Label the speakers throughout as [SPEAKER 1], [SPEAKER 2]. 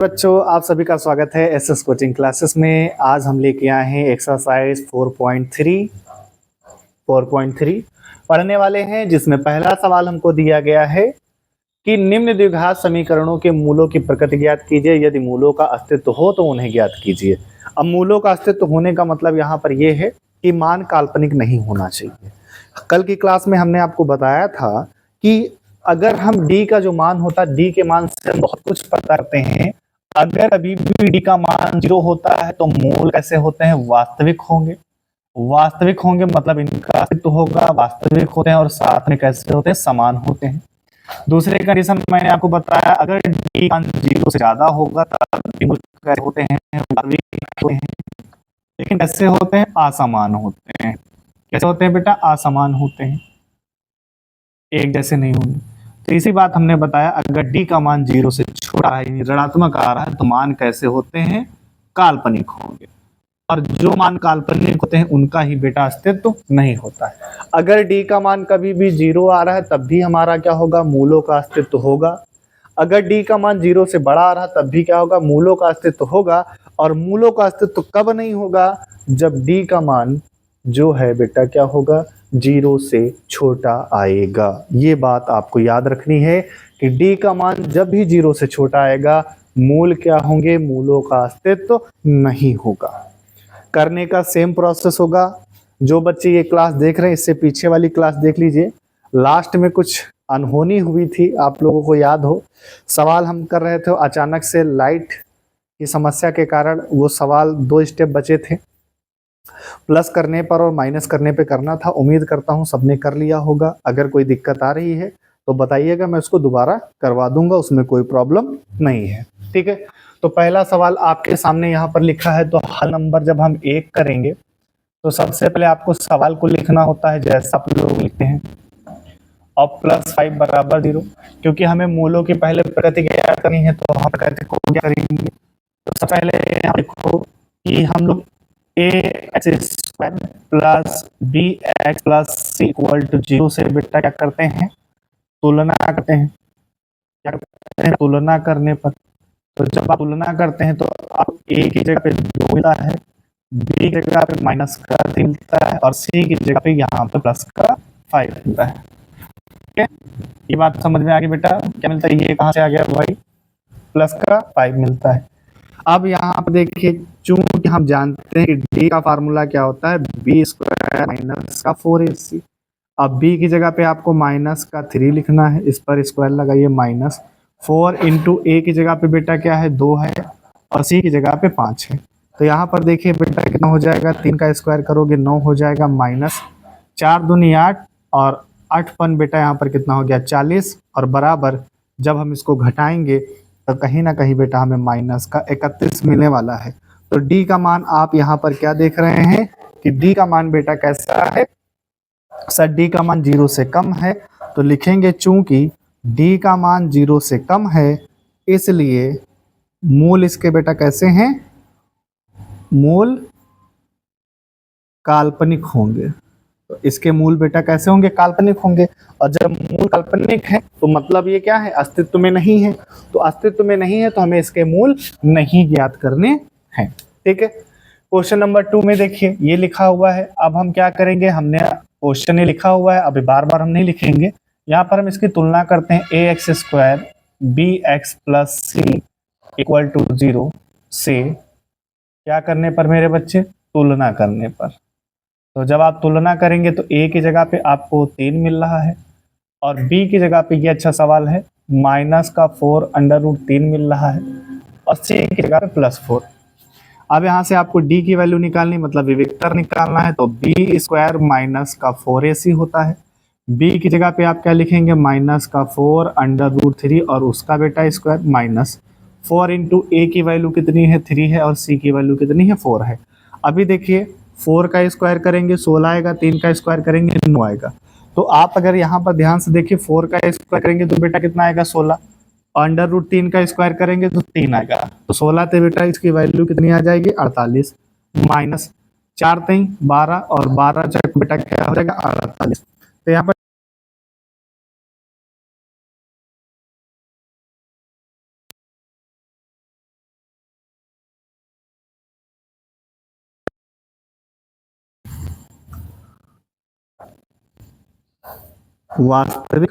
[SPEAKER 1] बच्चों, आप सभी का स्वागत है एसएस कोचिंग क्लासेस में। आज हम लेके आए हैं एक्सरसाइज 4.3 पढ़ने वाले हैं, जिसमें पहला सवाल हमको दिया गया है कि निम्न द्विघात समीकरणों के मूलों की प्रकृति ज्ञात कीजिए। यदि मूलों का अस्तित्व हो तो उन्हें ज्ञात कीजिए। अब मूलों का अस्तित्व होने का मतलब यहाँ पर यह है कि मान काल्पनिक नहीं होना चाहिए। कल की क्लास में हमने आपको बताया था कि अगर हम डी का जो मान होता है, डी के मान से हम बहुत कुछ पता करते हैं। अगर अभी भी डी का मान 0 होता है तो मूल कैसे होते हैं? वास्तविक होंगे। वास्तविक होंगे मतलब इनका अस्तित्व होगा, वास्तविक होते हैं और साथ में कैसे होते हैं? समान होते हैं। दूसरे कंडीशन मैंने आपको बताया, अगर डी का मान 0 से ज्यादा होगा तब मूल कैसे होते हैं? वास्तविक होते हैं। लेकिन कैसे होते हैं? असमान होते हैं। कैसे होते हैं बेटा? असमान होते हैं, एक जैसे नहीं होंगे। तो इसी बात हमने बताया, अगर डी का मान 0 से छोटा है यानी ऋणात्मक आ रहा है तो मान कैसे होते हैं? काल्पनिक होंगे। और जो मान काल्पनिक होते हैं उनका ही बेटा अस्तित्व नहीं होता है। अगर डी का मान कभी भी 0 आ रहा है तब भी हमारा क्या होगा? मूलों का अस्तित्व होगा। अगर डी का मान 0 से बड़ा आ रहा है तब भी क्या होगा? मूलों का अस्तित्व होगा। और मूलों का अस्तित्व कब नहीं होगा? जब डी का मान जो है बेटा क्या होगा? 0 से छोटा आएगा। ये बात आपको याद रखनी है कि डी का मान जब भी 0 से छोटा आएगा, मूल क्या होंगे? मूलों का अस्तित्व नहीं होगा। करने का सेम प्रोसेस होगा। जो बच्चे ये क्लास देख रहे हैं इससे पीछे वाली क्लास देख लीजिए। लास्ट में कुछ अनहोनी हुई थी, आप लोगों को याद हो। सवाल हम कर रहे थे, अचानक से लाइट की समस्या के कारण वो सवाल 2 स्टेप बचे थे। प्लस करने पर और माइनस करने पे करना था। उम्मीद करता हूँ सबने कर लिया होगा। अगर कोई दिक्कत आ रही है तो बताइएगा, मैं उसको दोबारा करवा दूंगा, उसमें कोई प्रॉब्लम नहीं है। ठीक है, तो पहला सवाल आपके सामने यहाँ पर लिखा है। तो हल नंबर जब हम 1 करेंगे तो सबसे पहले आपको सवाल को लिखना होता है जैसा आप लोग लिखते हैं, और +5 बराबर 0। क्योंकि हमें मूलों की पहले प्रकृति ज्ञात करनी है तो हम प्रकृति को क्या करेंगे? तो सबसे पहले यहाँ लिखो कि हम लोग ax² plus bx plus c equal to 0 से बेटा क्या करते हैं? तुलना करते हैं। क्या करते हैं? तुलना करने पर। तो जब आप तुलना करते हैं तो आप a की जगह पे 2 मिलता है, b की जगह पे माइनस का 3 मिलता है और c की जगह पे यहाँ पे प्लस का 5 मिलता है। ठीक है, ये बात समझ में आ गई बेटा? क्या मिलता है? ये कहाँ से आ गया भाई? प्लस का 5 मिलता है। अब यहाँ पर देखिए, चूंकि हम जानते हैं कि डी का फार्मूला क्या होता है? b² माइनस का 4ac। अब b की जगह पे आपको माइनस का 3 लिखना है, इस पर स्क्वायर लगाइए। माइनस 4 इंटू a की जगह पे बेटा क्या है? 2 है और c की जगह पे 5 है। तो यहाँ पर देखिए बेटा कितना हो जाएगा? 3 का स्क्वायर करोगे 9 हो जाएगा, माइनस 4 दूनी 8 और 8 पन बेटा यहाँ पर कितना हो गया? 40 और बराबर जब हम इसको घटाएंगे तो कहीं ना कहीं बेटा हमें माइनस का 31 मिलने वाला है। तो डी का मान आप यहाँ पर क्या देख रहे हैं कि डी का मान बेटा कैसा है? सर डी का मान 0 से कम है, तो लिखेंगे चूंकि डी का मान 0 से कम है इसलिए मूल इसके बेटा कैसे हैं? मूल काल्पनिक होंगे। तो इसके मूल बेटा कैसे होंगे? काल्पनिक होंगे। और जब मूल काल्पनिक है तो मतलब ये क्या है? अस्तित्व में नहीं है। तो अस्तित्व में नहीं है तो हमें इसके मूल नहीं ज्ञात करने हैं। ठीक है, क्वेश्चन नंबर 2 में देखिए ये लिखा हुआ है। अब हम क्या करेंगे? हमने क्वेश्चन ये लिखा हुआ है, अभी बार बार हम नहीं लिखेंगे। यहाँ पर हम इसकी तुलना करते हैं। ax² bx plus c equal to 0 से क्या करने पर मेरे बच्चे? तुलना करने पर। तो जब आप तुलना करेंगे तो a की जगह पे आपको 3 मिल रहा है और b की जगह पे ये अच्छा सवाल है माइनस का 4√3 मिल रहा है और c की जगह पे +4। अब यहाँ से आपको d की वैल्यू निकालनी, मतलब विविक्तर निकालना है। तो b² माइनस का 4ac होता है। b की जगह पे आप क्या लिखेंगे? माइनस का 4√3 और उसका बेटा स्क्वायर माइनस 4 इंटू a की वैल्यू कितनी है? 3 है और c की वैल्यू कितनी है? 4 है। अभी देखिए 4 का स्क्वायर करेंगे 16 आएगा, 3 का स्क्वायर करेंगे 9 आएगा। तो आप अगर यहाँ पर ध्यान से देखिए 4 का स्क्वायर करेंगे तो बेटा कितना आएगा? 16। √3 का स्क्वायर करेंगे तो 3 आएगा। तो 16 थे बेटा इसकी वैल्यू कितनी आ जाएगी? 48 माइनस 4 3 12 और 12 बेटा क्या हो जाएगा? 48। तो यहाँ पर वास्तविक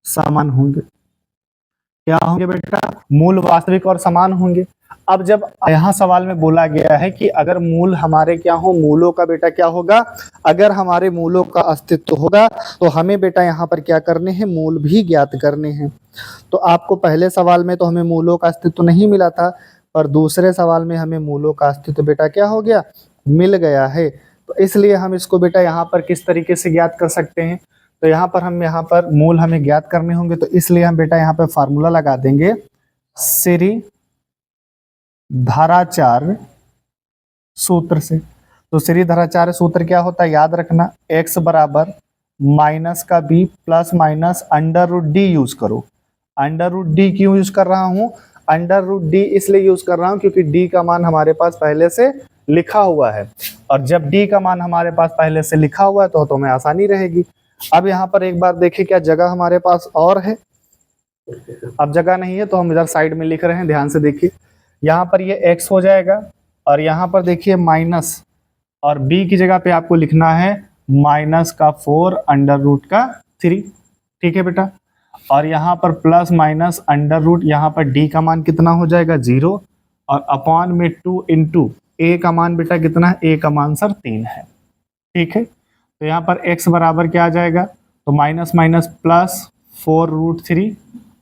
[SPEAKER 1] समान होंगे। क्या होंगे बेटा? मूल वास्तविक और समान होंगे। अब जब यहाँ सवाल में बोला गया है कि अगर मूल हमारे क्या हो, मूलों का बेटा क्या होगा, अगर हमारे मूलों का अस्तित्व होगा तो हमें बेटा यहाँ पर क्या करने हैं, मूल भी ज्ञात करने हैं। तो आपको पहले सवाल में तो हमें मूलों का अस्तित्व नहीं मिला था, पर दूसरे सवाल में हमें मूलों का अस्तित्व बेटा क्या हो गया, मिल गया है। तो इसलिए हम इसको बेटा यहाँ पर किस तरीके से ज्ञात कर सकते हैं, तो यहाँ पर हम यहाँ पर मूल हमें ज्ञात करने होंगे, तो इसलिए हम बेटा यहाँ पर फार्मूला लगा देंगे श्री धाराचार्य सूत्र से। तो श्री धाराचार्य सूत्र क्या होता है, याद रखना, x बराबर माइनस का b plus minus under root D use करो। अंडर रूट डी क्यों यूज कर रहा हूं, अंडर रूट डी इसलिए यूज कर रहा हूं क्योंकि d का मान हमारे पास पहले से लिखा हुआ है, और जब d का मान हमारे पास पहले से लिखा हुआ है तो हमें आसानी रहेगी। अब यहाँ पर एक बार देखिए, क्या जगह हमारे पास और है? अब जगह नहीं है तो हम इधर साइड में लिख रहे हैं, ध्यान से देखिए। यहाँ पर ये x हो जाएगा, और यहाँ पर देखिए माइनस, और b की जगह पे आपको लिखना है माइनस का 4 अंडर रूट का 3। ठीक है बेटा, और यहाँ पर प्लस माइनस अंडर रूट, यहाँ पर d का मान कितना हो जाएगा 0, और अपॉन में 2 इंटू a का मान बेटा कितना है, a का मान सर 3 है। ठीक है, तो यहाँ पर x बराबर क्या आ जाएगा, तो माइनस माइनस प्लस 4√3,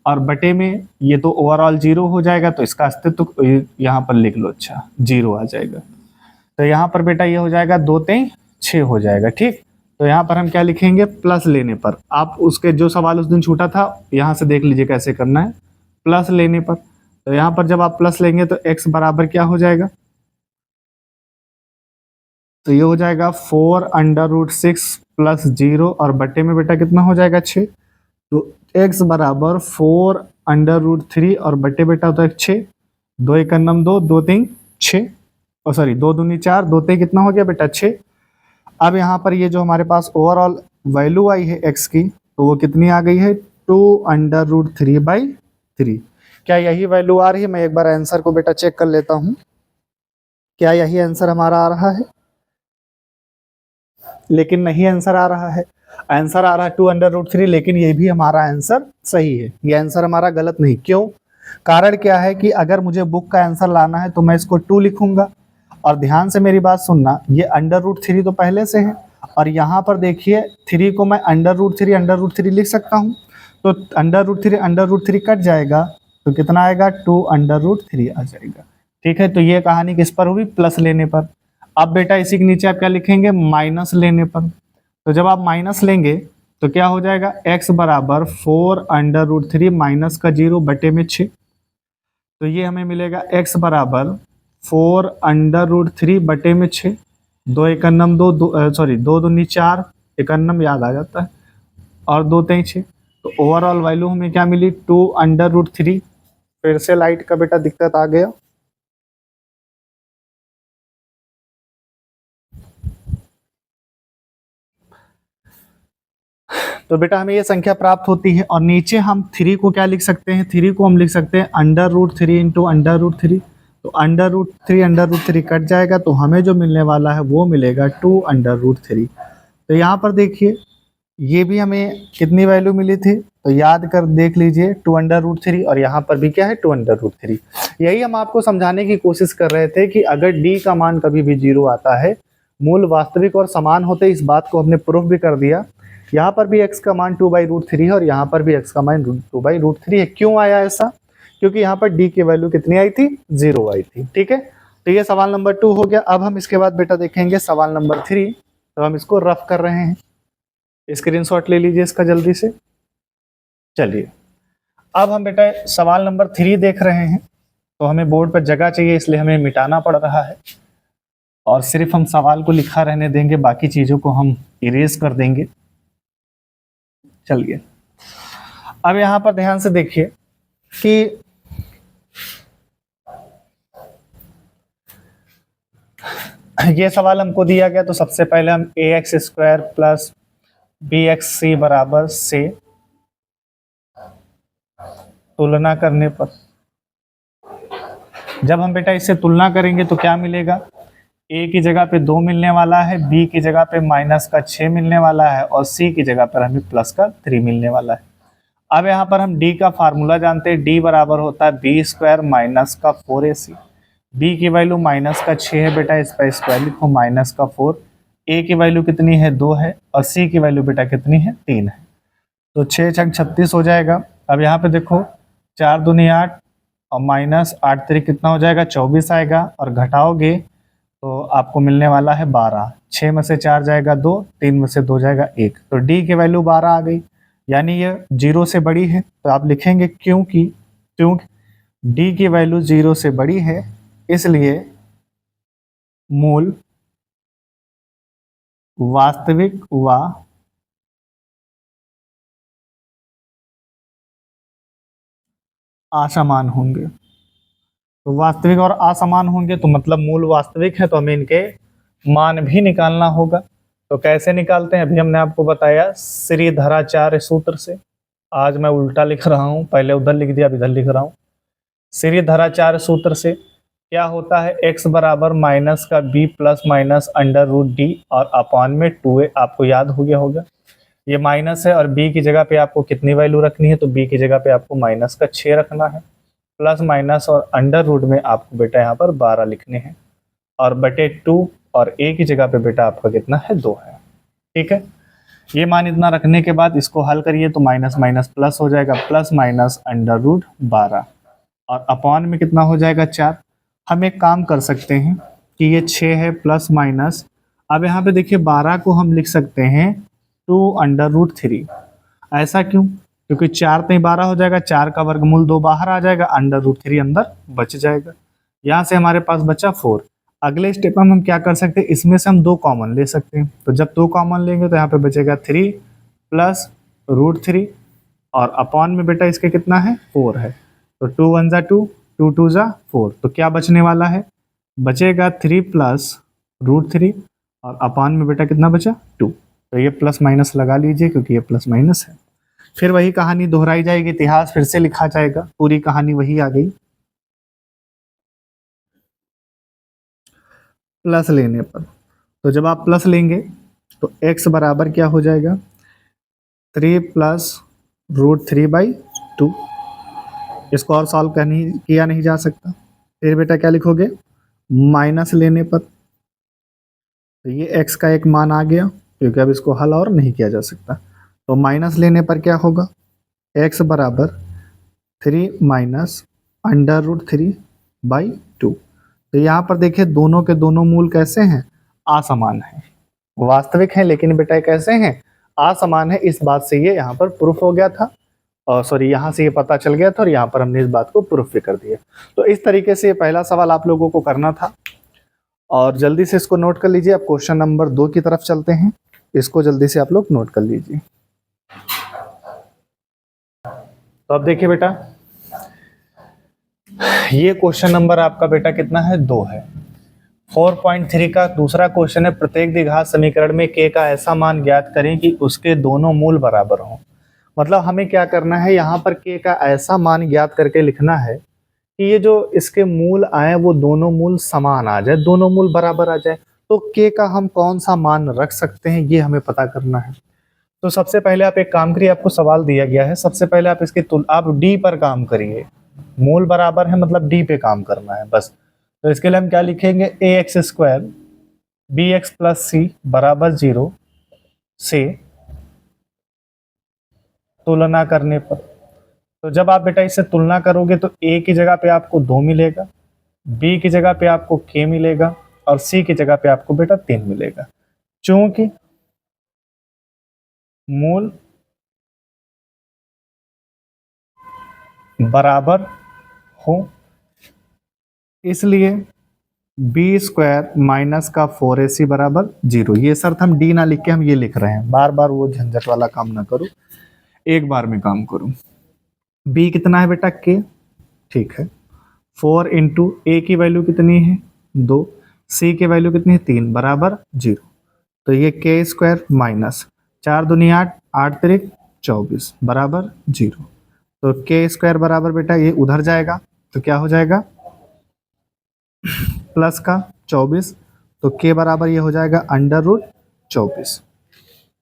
[SPEAKER 1] और बटे में ये तो ओवरऑल 0 हो जाएगा, तो इसका अस्तित्व यहाँ पर लिख लो, अच्छा 0 आ जाएगा। तो यहाँ पर बेटा ये हो जाएगा 2 3 6 हो जाएगा। ठीक, तो यहाँ पर हम क्या लिखेंगे, प्लस लेने पर, आप उसके जो सवाल उस दिन छूटा था यहाँ से देख लीजिए कैसे करना है, प्लस लेने पर। तो यहाँ पर जब आप प्लस लेंगे तो x बराबर क्या हो जाएगा, तो ये हो जाएगा 4 अंडर रूट 6 प्लस 0, और बटे में बेटा कितना हो जाएगा 6। तो x बराबर 4 अंडर रूट 3 और बटे बेटा होता है 6, 2 1 2, 2 3 6, और सॉरी 2 दूनी 4, 2 3 कितना हो गया बेटा 6। अब यहाँ पर ये जो हमारे पास ओवरऑल वैल्यू आई है x की, तो वो कितनी आ गई है, 2 अंडर रूट 3/3। क्या यही वैल्यू आ रही है? मैं एक बार आंसर को बेटा चेक कर लेता हूँ, क्या यही आंसर हमारा आ रहा है? लेकिन नहीं आंसर आ रहा है, आंसर आ रहा है 2 अंडर रूट 3, लेकिन ये भी हमारा आंसर सही है, ये आंसर हमारा गलत नहीं। क्यों? कारण क्या है कि अगर मुझे बुक का आंसर लाना है तो मैं इसको 2 लिखूंगा, और ध्यान से मेरी बात सुनना, ये अंडर रूट 3 तो पहले से है, और यहाँ पर देखिए 3 को मैं अंडर रूट 3 लिख सकता हूँ, तो अंडर रूट 3 कट जाएगा, तो कितना आएगा, 2 अंडर रूट 3 आ जाएगा। ठीक है, तो ये कहानी किस पर हुई, प्लस लेने पर। अब बेटा इसी के नीचे आप क्या लिखेंगे, माइनस लेने पर। तो जब आप माइनस लेंगे तो क्या हो जाएगा, x बराबर 4 अंडर रूट 3 माइनस का 0 बटे में 6। तो ये हमें मिलेगा x बराबर 4 अंडर रूट 3 बटे में 6, 2 1 2, सॉरी 2 दूनी 4, 1 याद आ जाता है, और 2 3 6। तो ओवरऑल वैल्यू हमें क्या मिली, 2 अंडर रूट 3। फिर से लाइट का बेटा दिक्कत आ गया, तो बेटा हमें ये संख्या प्राप्त होती है, और नीचे हम 3 को क्या लिख सकते हैं, 3 को हम लिख सकते हैं under root 3 into under root 3। तो अंडर रूट 3 कट जाएगा, तो हमें जो मिलने वाला है वो मिलेगा 2 अंडर रूट 3। तो यहाँ पर देखिए ये भी हमें कितनी वैल्यू मिली थी, तो याद कर देख लीजिए 2 अंडर रूट 3, और यहाँ पर भी क्या है 2 अंडर रूट 3। यही हम आपको समझाने की कोशिश कर रहे थे कि अगर d का मान कभी भी 0 आता है, मूल वास्तविक और समान होते, इस बात को हमने प्रूफ भी कर दिया। यहाँ पर भी x का मान 2/√3 है, और यहाँ पर भी x का मान 2/√3 है। क्यों आया ऐसा? क्योंकि यहाँ पर d की वैल्यू कितनी आई थी, 0 आई थी। ठीक है, तो ये सवाल नंबर 2 हो गया। अब हम इसके बाद बेटा देखेंगे सवाल नंबर 3। तो हम इसको रफ कर रहे हैं, स्क्रीनशॉट ले लीजिए इसका जल्दी से। चलिए अब हम बेटा सवाल नंबर 3 देख रहे हैं, तो हमें बोर्ड पर जगह चाहिए, इसलिए हमें मिटाना पड़ रहा है, और सिर्फ हम सवाल को लिखा रहने देंगे, बाकी चीजों को हम इरेज कर देंगे। चलिए अब यहाँ पर ध्यान से देखिए कि ये सवाल हमको दिया गया, तो सबसे पहले हम ax² प्लस bxc बराबर से तुलना करने पर, जब हम बेटा इससे तुलना करेंगे तो क्या मिलेगा, ए की जगह पे 2 मिलने वाला है, बी की जगह पे माइनस का 6 मिलने वाला है और सी की जगह पर हमें प्लस का 3 मिलने वाला है। अब यहाँ पर हम डी का फार्मूला जानते हैं, डी बराबर होता है बी स्क्वायर माइनस का 4ac। बी की वैल्यू माइनस का 6 है बेटा, इस पर स्क्वायर लिखो माइनस का 4। ए की वैल्यू कितनी है 2 है और सी की वैल्यू बेटा कितनी है 3 है। तो 6 छक 36 हो जाएगा। अब यहाँ पे देखो 4 दूनी 8 और माइनस 8 3 कितना हो जाएगा 24 आएगा और घटाओगे तो आपको मिलने वाला है 12। 6 में से 4 जाएगा 2, 3 में से 2 जाएगा 1, तो डी की वैल्यू 12 आ गई, यानी ये 0 से बड़ी है। तो आप लिखेंगे क्योंकि डी की वैल्यू 0 से बड़ी है इसलिए मूल वास्तविक व असमान होंगे। तो वास्तविक और असमान होंगे तो मतलब मूल वास्तविक है, तो हमें इनके मान भी निकालना होगा। तो कैसे निकालते हैं, अभी हमने आपको बताया श्रीधराचार्य सूत्र से। आज मैं उल्टा लिख रहा हूँ, पहले उधर लिख दिया अब इधर लिख रहा हूँ। श्रीधराचार्य सूत्र से क्या होता है, x बराबर माइनस का b plus minus under root D और अपॉन में 2a, आपको याद हो गया होगा। ये माइनस है और b की जगह पे आपको कितनी वैल्यू रखनी है, तो b की जगह पे आपको माइनस का 6 रखना है, प्लस माइनस और अंडर रूट में आपको बेटा यहाँ पर 12 लिखने हैं और बटे 2 और a की जगह पे बेटा आपका कितना है 2 है। ठीक है, ये मान इतना रखने के बाद इसको हल करिए तो माइनस माइनस प्लस हो जाएगा, प्लस माइनस अंडर रूट 12 और अपॉन में कितना हो जाएगा 4। हम एक काम कर सकते हैं कि ये 6 है प्लस माइनस, अब यहाँ पे देखिए 12 को हम लिख सकते हैं 2 अंडर रूट 3। ऐसा क्यों, क्योंकि 4 तो 12 हो जाएगा, 4 का वर्गमूल 2 बाहर आ जाएगा, अंडर रूट 3 अंदर बच जाएगा। यहाँ से हमारे पास बचा 4। अगले स्टेप में हम क्या कर सकते हैं, इसमें से हम 2 कॉमन ले सकते हैं। तो जब 2 कॉमन लेंगे तो यहाँ पे बचेगा 3 प्लस रूट 3 और अपॉन में बेटा इसके कितना है 4 है, तो 2 1 जा 2, 2 2 जा 4, तो क्या बचने वाला है, बचेगा 3 प्लस रूट 3 और अपॉन में बेटा कितना बचा 2। तो ये प्लस माइनस लगा लीजिए क्योंकि ये प्लस माइनस है। फिर वही कहानी दोहराई जाएगी, इतिहास फिर से लिखा जाएगा, पूरी कहानी वही आ गई। प्लस लेने पर, तो जब आप प्लस लेंगे तो x बराबर क्या हो जाएगा 3 प्लस रूट 3/2। इसको और सॉल्व किया नहीं जा सकता। फिर बेटा क्या लिखोगे, माइनस लेने पर, तो ये x का एक मान आ गया क्योंकि अब इसको हल और नहीं किया जा सकता। तो माइनस लेने पर क्या होगा, x बराबर 3 माइनस अंडर रूट 3/2। तो यहाँ पर देखिए दोनों के दोनों मूल कैसे हैं, असमान है। वास्तविक हैं लेकिन बेटा कैसे हैं, असमान है। इस बात से ये यहाँ पर प्रूफ हो गया था, और सॉरी यहाँ से ये पता चल गया था और यहाँ पर हमने इस बात को प्रूफ भी कर दिया। तो इस तरीके से ये पहला सवाल आप लोगों को करना था और जल्दी से इसको नोट कर लीजिए। अब क्वेश्चन नंबर 2 की तरफ चलते हैं, इसको जल्दी से आप लोग नोट कर लीजिए। तो अब देखिए बेटा, ये क्वेश्चन नंबर आपका बेटा कितना है 2 है। 4.3 का दूसरा क्वेश्चन है, प्रत्येक द्विघात समीकरण में k का ऐसा मान ज्ञात करें कि उसके दोनों मूल बराबर हों। मतलब हमें क्या करना है, यहाँ पर k का ऐसा मान ज्ञात करके लिखना है कि ये जो इसके मूल आए वो दोनों मूल समान आ जाए, दोनों मूल बराबर आ जाए। तो k का हम कौन सा मान रख सकते हैं ये हमें पता करना है। तो सबसे पहले आप एक काम करिए, आपको सवाल दिया गया है, सबसे पहले आप इसकी आप d पर काम करिए। मूल बराबर है मतलब d पे काम करना है बस। तो इसके लिए हम क्या लिखेंगे, ax² bx प्लस c बराबर 0 से तुलना करने पर। तो जब आप बेटा इससे तुलना करोगे तो a की जगह पे आपको 2 मिलेगा, b की जगह पे आपको k मिलेगा और c की जगह पे आपको बेटा 3 मिलेगा। चूंकि मूल बराबर हो इसलिए b² माइनस का 4ac बराबर 0। ये शर्त हम d ना लिख के हम ये लिख रहे हैं, बार बार वो झंझट वाला काम ना करो, एक बार में काम करो। b कितना है बेटा k, ठीक है, 4 इंटू a की वैल्यू कितनी है 2, c की वैल्यू कितनी है 3 बराबर 0। तो ये k² माइनस 4 दूनी 8, 8 3 24 बराबर 0। तो k² बराबर बेटा ये उधर जाएगा तो क्या हो जाएगा प्लस का 24, तो k बराबर ये हो जाएगा √24।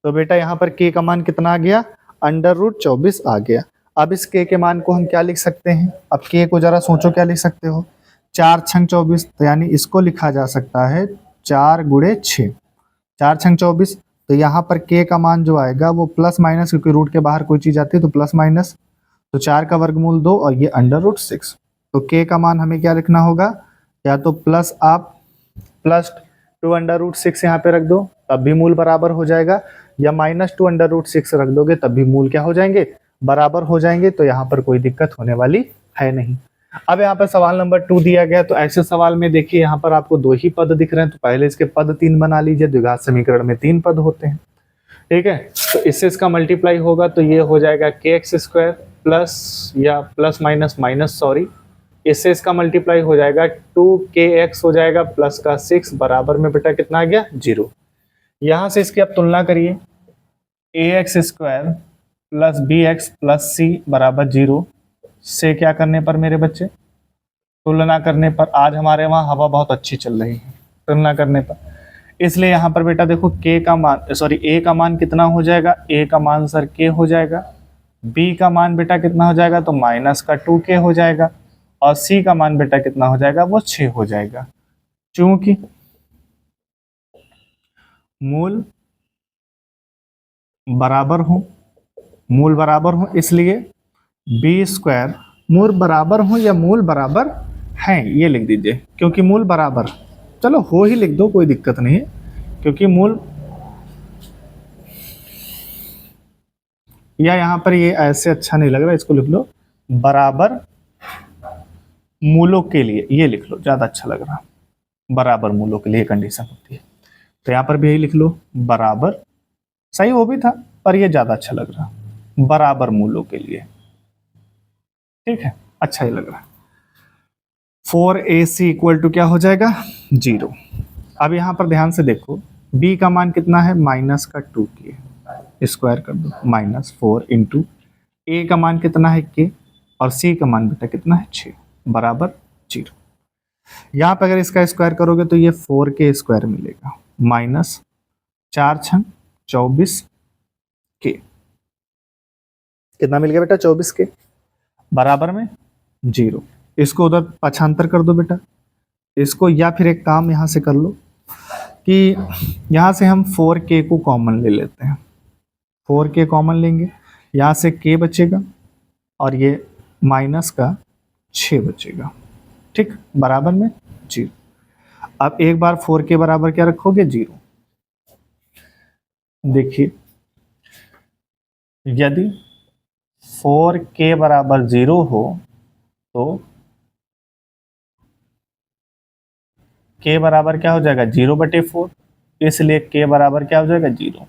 [SPEAKER 1] तो बेटा यहाँ पर k का मान कितना आ गया, √24 आ गया। अब इस k के मान को हम क्या लिख सकते हैं, अब k को जरा सोचो क्या लिख सकते हो, 4 छंग 24, तो यानी इसको लिखा जा सकता है 4 गुणे 6, 4 छंग 24। तो यहाँ पर k का मान जो आएगा वो प्लस माइनस, क्योंकि रूट के बाहर कोई चीज आती है तो प्लस माइनस, तो 4 का वर्गमूल 2 और ये √6। तो k का मान हमें क्या लिखना होगा, या तो प्लस आप +2 √6 यहाँ पे रख दो तब भी मूल बराबर हो जाएगा, या -2 √6 रख दोगे तब भी मूल क्या हो जाएंगे, बराबर हो जाएंगे। तो यहाँ पर कोई दिक्कत होने वाली है नहीं। अब यहाँ पर सवाल नंबर 2 दिया गया, तो ऐसे सवाल में देखिए यहाँ पर आपको 2 ही पद दिख रहे हैं, तो पहले इसके पद 3 बना लीजिए। द्विघात समीकरण में 3 पद होते हैं, ठीक है। तो इससे इसका मल्टीप्लाई होगा तो ये हो जाएगा kx² प्लस या प्लस माइनस माइनस सॉरी, इससे इसका मल्टीप्लाई हो जाएगा 2kx हो जाएगा प्लस का 6 बराबर में बेटा कितना आ गया 0। यहाँ से इसकी आप तुलना करिए, ax² plus bx plus c बराबर 0 से क्या करने पर मेरे बच्चे, तुलना करने पर, आज हमारे वहाँ हवा बहुत अच्छी चल रही है तुलना करने पर, इसलिए यहाँ पर बेटा देखो k का मान a का मान कितना हो जाएगा, a का मान सर k हो जाएगा, b का मान बेटा कितना हो जाएगा तो माइनस का 2k हो जाएगा, और c का मान बेटा कितना हो जाएगा वो 6 हो जाएगा। चूंकि मूल बराबर हो इसलिए b² मूल बराबर हो या मूल बराबर हैं, ये लिख दीजिए, क्योंकि मूल बराबर, चलो हो ही लिख दो कोई दिक्कत नहीं है, क्योंकि मूल, या यहाँ पर ये ऐसे अच्छा नहीं लग रहा, इसको लिख लो बराबर मूलों के लिए, ये लिख लो ज़्यादा अच्छा लग रहा, बराबर मूलों के लिए कंडीशन होती है, तो यहाँ पर भी यही लिख लो बराबर, सही वो भी था पर ये ज़्यादा अच्छा लग रहा, बराबर मूलों के लिए, ठीक है, अच्छा ही लग रहा है। 4ac इक्वल टू क्या हो जाएगा 0। अब यहाँ पर ध्यान से देखो, b का मान कितना है माइनस का 2k, स्क्वायर कर दो -4 इंटू a का मान कितना है k, और c का मान बेटा कितना है 6 बराबर 0। यहाँ पे अगर इसका स्क्वायर करोगे तो ये 4k² मिलेगा माइनस 4 छंग 24 k, कितना मिल गया बेटा 24k बराबर में 0। इसको उधर पक्षांतर कर दो बेटा इसको, या फिर एक काम यहाँ से कर लो कि यहाँ से हम 4k को कॉमन ले लेते हैं, 4k कॉमन लेंगे, यहाँ से k बचेगा और ये माइनस का 6 बचेगा, ठीक, बराबर में 0। अब एक बार 4k बराबर क्या रखोगे 0। देखिए यदि 4k बराबर 0 हो तो k बराबर क्या हो जाएगा 0/4, इसलिए k बराबर क्या हो जाएगा 0।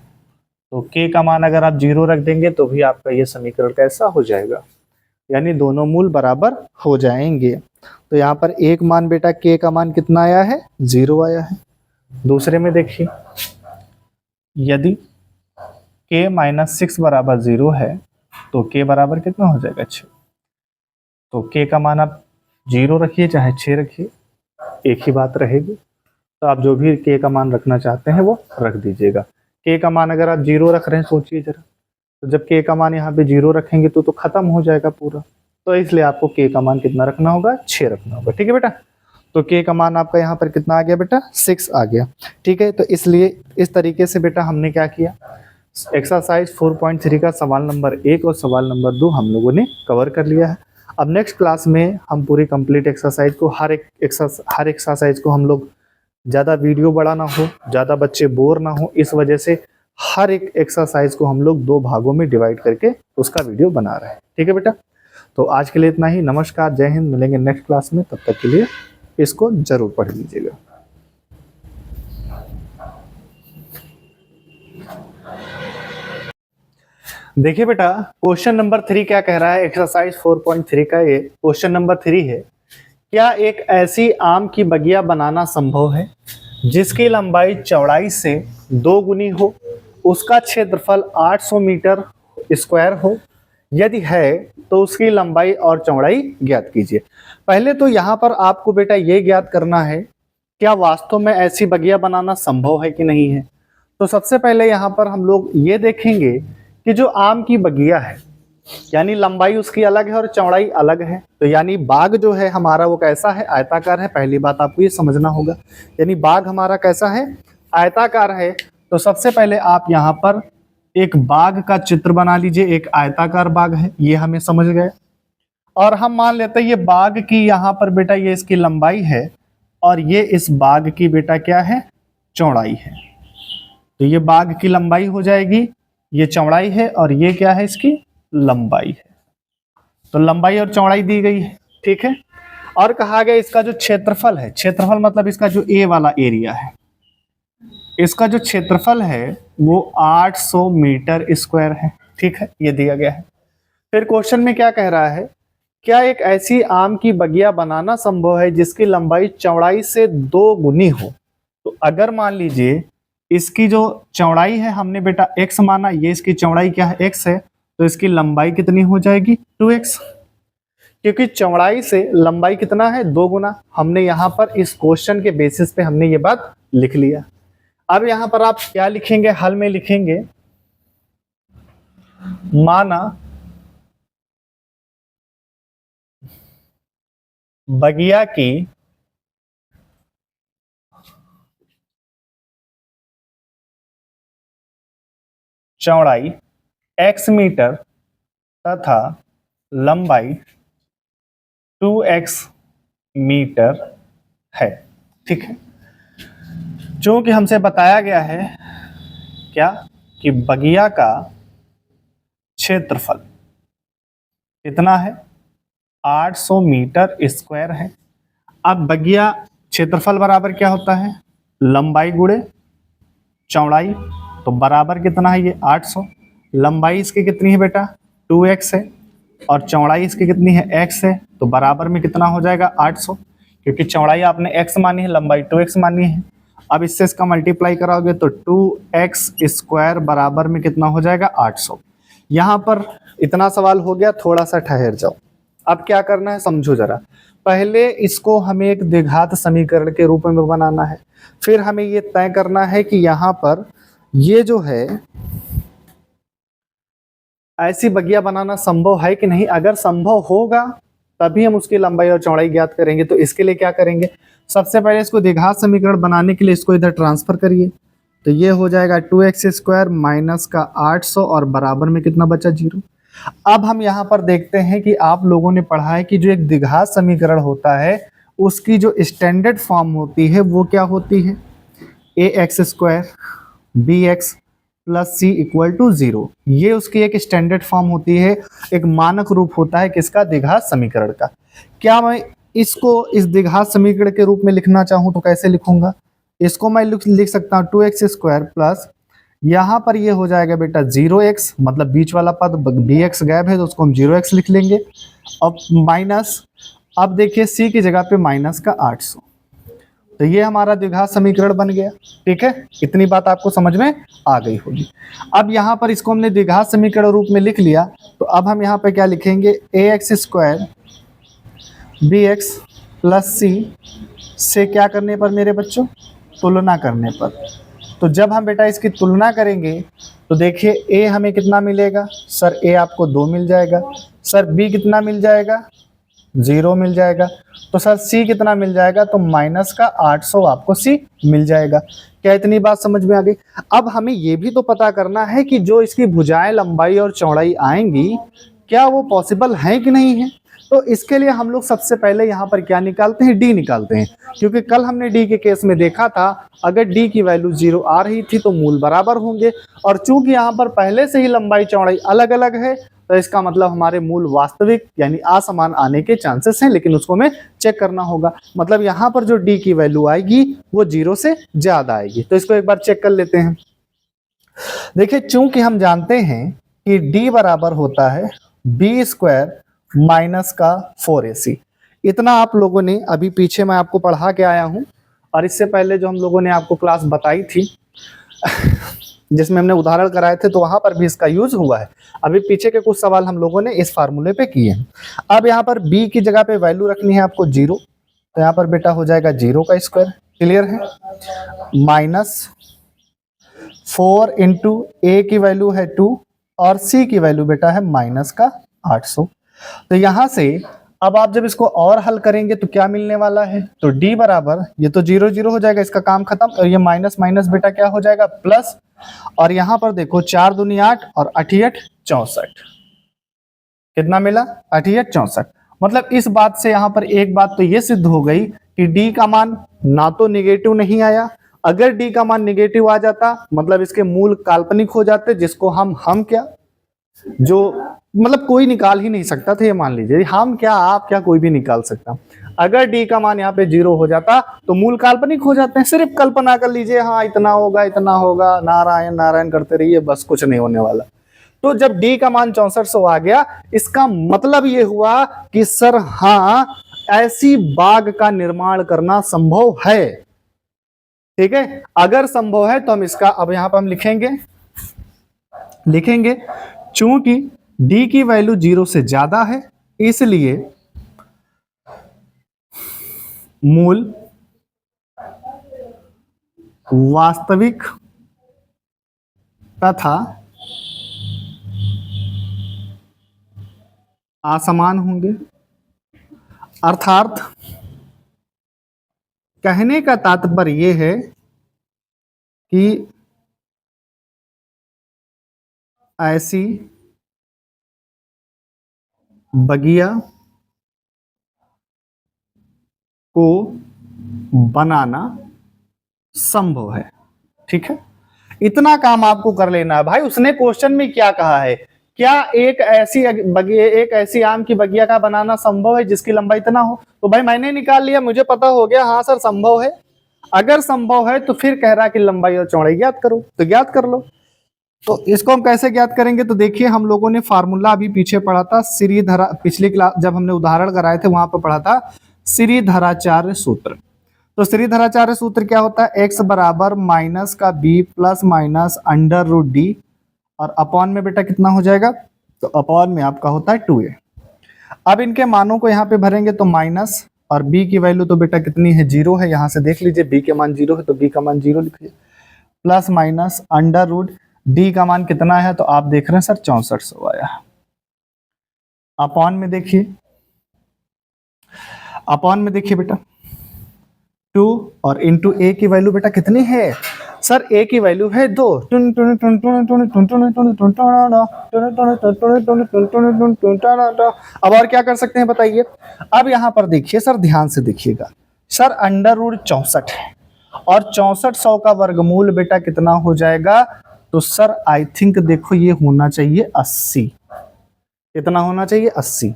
[SPEAKER 1] तो k का मान अगर आप 0 रख देंगे तो भी आपका ये समीकरण कैसा हो जाएगा, यानी दोनों मूल बराबर हो जाएंगे। तो यहाँ पर एक मान बेटा k का मान कितना आया है 0 आया है। दूसरे में देखिए यदि k -6 बराबर 0 है तो k बराबर कितना हो जाएगा 6। तो k का मान आप 0 रखिए चाहे 6 रखिए एक ही बात रहेगी, तो आप जो भी k का मान रखना चाहते हैं वो रख दीजिएगा। k का मान अगर आप 0 रख रहे हैं सोचिए जरा, तो जब k का मान यहाँ पे 0 रखेंगे तो खत्म हो जाएगा पूरा, तो इसलिए आपको k का मान कितना रखना होगा 6 रखना होगा, ठीक है बेटा। तो k का मान आपका यहाँ पर कितना आ गया बेटा 6 आ गया, ठीक है। तो इसलिए इस तरीके से बेटा हमने क्या किया, एक्सरसाइज 4.3 का सवाल नंबर 1 और सवाल नंबर 2 हम लोगों ने कवर कर लिया है। अब नेक्स्ट क्लास में हम पूरी कंप्लीट एक्सरसाइज को, हर एक्सरसाइज को हम लोग, ज़्यादा वीडियो बड़ा ना हो, ज़्यादा बच्चे बोर ना हो, इस वजह से हर एक एक्सरसाइज को हम लोग 2 भागों में डिवाइड करके उसका वीडियो बना रहे हैं, ठीक है बेटा। तो आज के लिए इतना ही, नमस्कार, जय हिंद, मिलेंगे नेक्स्ट क्लास में, तब तक के लिए इसको जरूर पढ़ लीजिएगा। देखिए बेटा क्वेश्चन नंबर 3 क्या कह रहा है, एक्सरसाइज 4.3 का ये क्वेश्चन नंबर 3 है। क्या एक ऐसी आम की बगिया बनाना संभव है जिसकी लंबाई चौड़ाई से 2 गुनी हो, उसका क्षेत्रफल 800 मीटर स्क्वायर हो, यदि है तो उसकी लंबाई और चौड़ाई ज्ञात कीजिए। पहले तो यहाँ पर आपको बेटा ये ज्ञात करना है क्या वास्तव में ऐसी बगिया बनाना संभव है कि नहीं है? तो सबसे पहले यहाँ पर हम लोग ये देखेंगे कि जो आम की बगिया है, यानी लंबाई उसकी अलग है और चौड़ाई अलग है। तो यानी बाग जो है हमारा वो कैसा है? आयताकार है। पहली बात आपको ये समझना होगा, यानी बाग हमारा कैसा है? आयताकार है। तो सबसे पहले आप यहाँ पर एक बाग का चित्र बना लीजिए। एक आयताकार बाग है, ये हमें समझ गए। और हम मान लेते हैं ये बाग की यहाँ पर बेटा ये इसकी लंबाई है और ये इस बाग की बेटा क्या है? चौड़ाई है। तो ये बाग की लंबाई हो जाएगी, ये चौड़ाई है और ये क्या है? इसकी लंबाई है। तो लंबाई और चौड़ाई दी गई है, ठीक है। और कहा गया इसका जो क्षेत्रफल है, क्षेत्रफल मतलब इसका जो ए वाला एरिया है, इसका जो क्षेत्रफल है वो 800 मीटर स्क्वायर है, ठीक है, ये दिया गया है। फिर क्वेश्चन में क्या कह रहा है? क्या एक ऐसी आम की बगिया बनाना संभव है जिसकी लंबाई चौड़ाई से 2 गुनी हो? तो अगर मान लीजिए इसकी जो चौड़ाई है हमने बेटा x माना, ये इसकी चौड़ाई क्या है? x है, तो इसकी लंबाई कितनी हो जाएगी? 2x, क्योंकि चौड़ाई से लंबाई कितना है? 2 गुना। हमने यहाँ पर इस क्वेश्चन के बेसिस पे हमने ये बात लिख लिया। अब यहाँ पर आप क्या लिखेंगे? हल में लिखेंगे माना बगिया की चौड़ाई x मीटर तथा लंबाई 2x मीटर है, ठीक है। जो कि हमसे बताया गया है क्या कि बगिया का क्षेत्रफल कितना है? 800 मीटर स्क्वायर है। अब बगिया क्षेत्रफल बराबर क्या होता है? लंबाई गुणे चौड़ाई। तो बराबर कितना है? ये 800। लंबाई इसकी कितनी है बेटा? 2x है और चौड़ाई इसकी कितनी है? x है। तो बराबर में कितना हो जाएगा? 800, क्योंकि चौड़ाई आपने x मानी है, लंबाई 2x मानी है। अब इससे इसका मल्टीप्लाई कराओगे तो 2x स्क्वायर बराबर में कितना हो जाएगा? 800। यहाँ पर इतना सवाल हो गया, थोड़ा सा ठहर जाओ। अब क्या करना है समझो जरा। पहले इसको हमें एक द्विघात समीकरण के रूप में बनाना है, फिर हमें ये तय करना है कि यहाँ पर ये जो है ऐसी बगिया बनाना संभव है कि नहीं। अगर संभव होगा तभी हम उसकी लंबाई और चौड़ाई ज्ञात करेंगे। तो इसके लिए क्या करेंगे? सबसे पहले इसको द्विघात समीकरण बनाने के लिए इसको इधर ट्रांसफर करिए। तो ये हो जाएगा 2x स्क्वायर माइनस का 800 और बराबर में कितना बचा? 0। अब हम यहाँ पर देखते हैं कि आप लोगों ने पढ़ा है कि जो एक द्विघात समीकरण होता है उसकी जो स्टैंडर्ड फॉर्म होती है वो क्या होती है? ax square bx plus C equal to 0। ये उसकी एक स्टैंडर्ड फॉर्म होती है, एक मानक रूप होता है किसका? द्विघात समीकरण का। क्या मैं इसको इस द्विघात समीकरण के रूप में लिखना चाहूँ तो कैसे लिखूंगा? इसको मैं लिख सकता हूँ 2x स्क्वायर प्लस यहाँ पर ये हो जाएगा बेटा 0x, मतलब बीच वाला पद bx गैप है तो उसको हम 0x लिख लेंगे। अब माइनस, अब देखिए c की जगह पे माइनस का 800। तो ये हमारा द्विघात समीकरण बन गया, ठीक है। इतनी बात आपको समझ में आ गई होगी। अब यहाँ पर इसको हमने द्विघात समीकरण रूप में लिख लिया, तो अब हम यहाँ पे क्या लिखेंगे? ax स्क्वायर bx प्लस सी से क्या करने पर मेरे बच्चों? तुलना करने पर। तो जब हम बेटा इसकी तुलना करेंगे तो देखिए a हमें कितना मिलेगा? सर a आपको 2 मिल जाएगा। सर b कितना मिल जाएगा? 0 मिल जाएगा। तो सर c कितना मिल जाएगा? तो माइनस का 800 आपको c मिल जाएगा। क्या इतनी बात समझ में आ गई? अब हमें ये भी तो पता करना है कि जो इसकी भुजाएं लंबाई और चौड़ाई आएंगी क्या वो पॉसिबल है कि नहीं है। तो इसके लिए हम लोग सबसे पहले यहाँ पर क्या निकालते हैं? d निकालते हैं, क्योंकि कल हमने d के केस में देखा था अगर d की वैल्यू 0 आ रही थी तो मूल बराबर होंगे। और चूंकि यहाँ पर पहले से ही लंबाई चौड़ाई अलग अलग है तो इसका मतलब हमारे मूल वास्तविक यानी असमान आने के चांसेस हैं, लेकिन उसको हमें चेक करना होगा। मतलब यहाँ पर जो d की वैल्यू आएगी वो 0 से ज्यादा आएगी। तो इसको एक बार चेक कर लेते हैं। देखिए चूंकि हम जानते हैं कि d बराबर होता है b स्क्वायर माइनस का 4ac। इतना आप लोगों ने अभी पीछे मैं आपको पढ़ा के आया हूं, और इससे पहले जो हम लोगों ने आपको क्लास बताई थी जिसमें हमने उदाहरण कराए थे तो वहां पर भी इसका यूज हुआ है। अभी पीछे के कुछ सवाल हम लोगों ने इस फार्मूले पे किए हैं। अब यहाँ पर b की जगह पे वैल्यू रखनी है आपको 0, तो यहाँ पर बेटा हो जाएगा 0 का स्क्वायर क्लियर है? -4 इंटू ए की वैल्यू है 2 और सी की वैल्यू बेटा है -800। तो यहां से अब आप जब इसको और हल करेंगे तो क्या मिलने वाला है? तो डी बराबर, ये तो 0 0 हो जाएगा, इसका काम खत्म, और ये माइनस माइनस बेटा क्या हो जाएगा? प्लस। और यहां पर देखो 4 दूनी 8 और 8 64, कितना मिला? 8 64। मतलब इस बात से यहां पर एक बात तो ये सिद्ध हो गई कि डी का मान ना तो निगेटिव नहीं आया, अगर डी का मान निगेटिव आ जाता मतलब इसके मूल काल्पनिक हो जाते, जिसको हम क्या, जो मतलब कोई निकाल ही नहीं सकता था, ये मान लीजिए, हम क्या आप क्या कोई भी निकाल सकता। अगर डी का मान यहाँ पे 0 हो जाता तो मूल काल्पनिक हो जाते हैं। सिर्फ कल्पना कर लीजिए, हाँ इतना होगा, नारायण नारायण करते रहिए, बस कुछ नहीं होने वाला। तो जब डी का मान 6400 आ गया, इसका मतलब ये हुआ कि सर हाँ, ऐसी बाग का निर्माण करना संभव है। ठीक है, अगर संभव है तो हम इसका अब यहां पर हम लिखेंगे चूंकि डी की वैल्यू 0 से ज्यादा है, इसलिए मूल वास्तविक तथा असमान होंगे। अर्थात कहने का तात्पर्य यह है कि ऐसी बगिया को बनाना संभव है। ठीक है, इतना काम आपको कर लेना है। भाई उसने क्वेश्चन में क्या कहा है? क्या एक ऐसी आम की बगिया का बनाना संभव है जिसकी लंबाई इतना हो? तो भाई मैंने निकाल लिया, मुझे पता हो गया, हाँ सर संभव है। अगर संभव है तो फिर कह रहा कि लंबाई और चौड़ाई ज्ञात करो, तो ज्ञात कर लो। तो इसको हम कैसे ज्ञात करेंगे? तो देखिए, हम लोगों ने फार्मूला अभी पीछे पढ़ा था, श्रीधरा, पिछली क्लास जब हमने उदाहरण कराए थे वहां पर पढ़ा था श्रीधराचार्य सूत्र। तो श्रीधराचार्य सूत्र क्या होता है? x बराबर माइनस का b plus minus under root D, और अपॉन में बेटा कितना हो जाएगा? तो अपॉन में आपका होता है 2a। अब इनके मानों को यहाँ पे भरेंगे तो माइनस, और b की वैल्यू तो बेटा कितनी है? 0 है। यहां से देख लीजिए b के मान 0 है तो b का मान 0 लिखिए, plus minus under root D का मान कितना है? तो आप देख रहे हैं सर 6400 आया। अपॉन में देखिए बेटा 2, और इंटू ए की वैल्यू बेटा कितनी है? सर ए की वैल्यू है 2। अब और क्या कर सकते हैं बताइए? अब यहां पर देखिए सर, ध्यान से देखिएगा सर, अंडर रूट 64 है और 6400 का वर्गमूल बेटा कितना हो जाएगा? तो सर आई थिंक देखो ये होना चाहिए 80। कितना होना चाहिए? 80।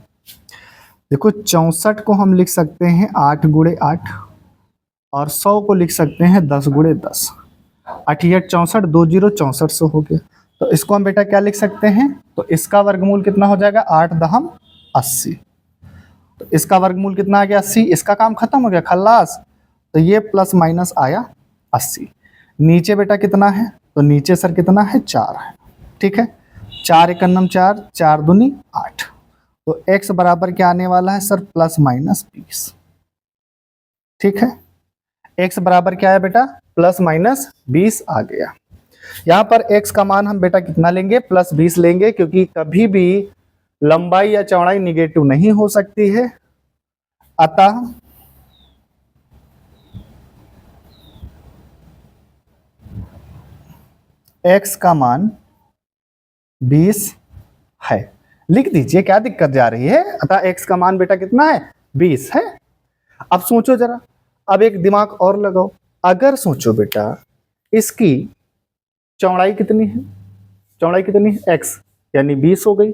[SPEAKER 1] देखो 64 को हम लिख सकते हैं 8 गुणे 8, और 100 को लिख सकते हैं 10 गुणे 10। 8 64, 2 0 6400 हो गया। तो इसको हम बेटा क्या लिख सकते हैं? तो इसका वर्गमूल कितना हो जाएगा? 8 दहम 80। तो इसका वर्गमूल कितना आ गया? 80। इसका काम खत्म हो गया, खल्लास। तो ये प्लस माइनस आया 80। नीचे बेटा कितना है? तो नीचे सर कितना है? 4 है। ठीक है, 4 एकन्नम 4, 4 दूनी 8। तो x बराबर क्या आने वाला है सर? Plus minus 20। ठीक है, x बराबर क्या है बेटा? प्लस माइनस 20 आ गया। यहाँ पर x का मान हम बेटा कितना लेंगे? प्लस 20 लेंगे, क्योंकि कभी भी लंबाई या चौड़ाई निगेटिव नहीं हो सकती है। अतः x का मान 20 है। लिख दीजिए, क्या दिक्कत जा रही है? अतः x का मान बेटा कितना है? 20 है। अब सोचो जरा, अब एक दिमाग और लगाओ। अगर सोचो बेटा इसकी चौड़ाई कितनी है? चौड़ाई कितनी है? x, यानी 20 हो गई।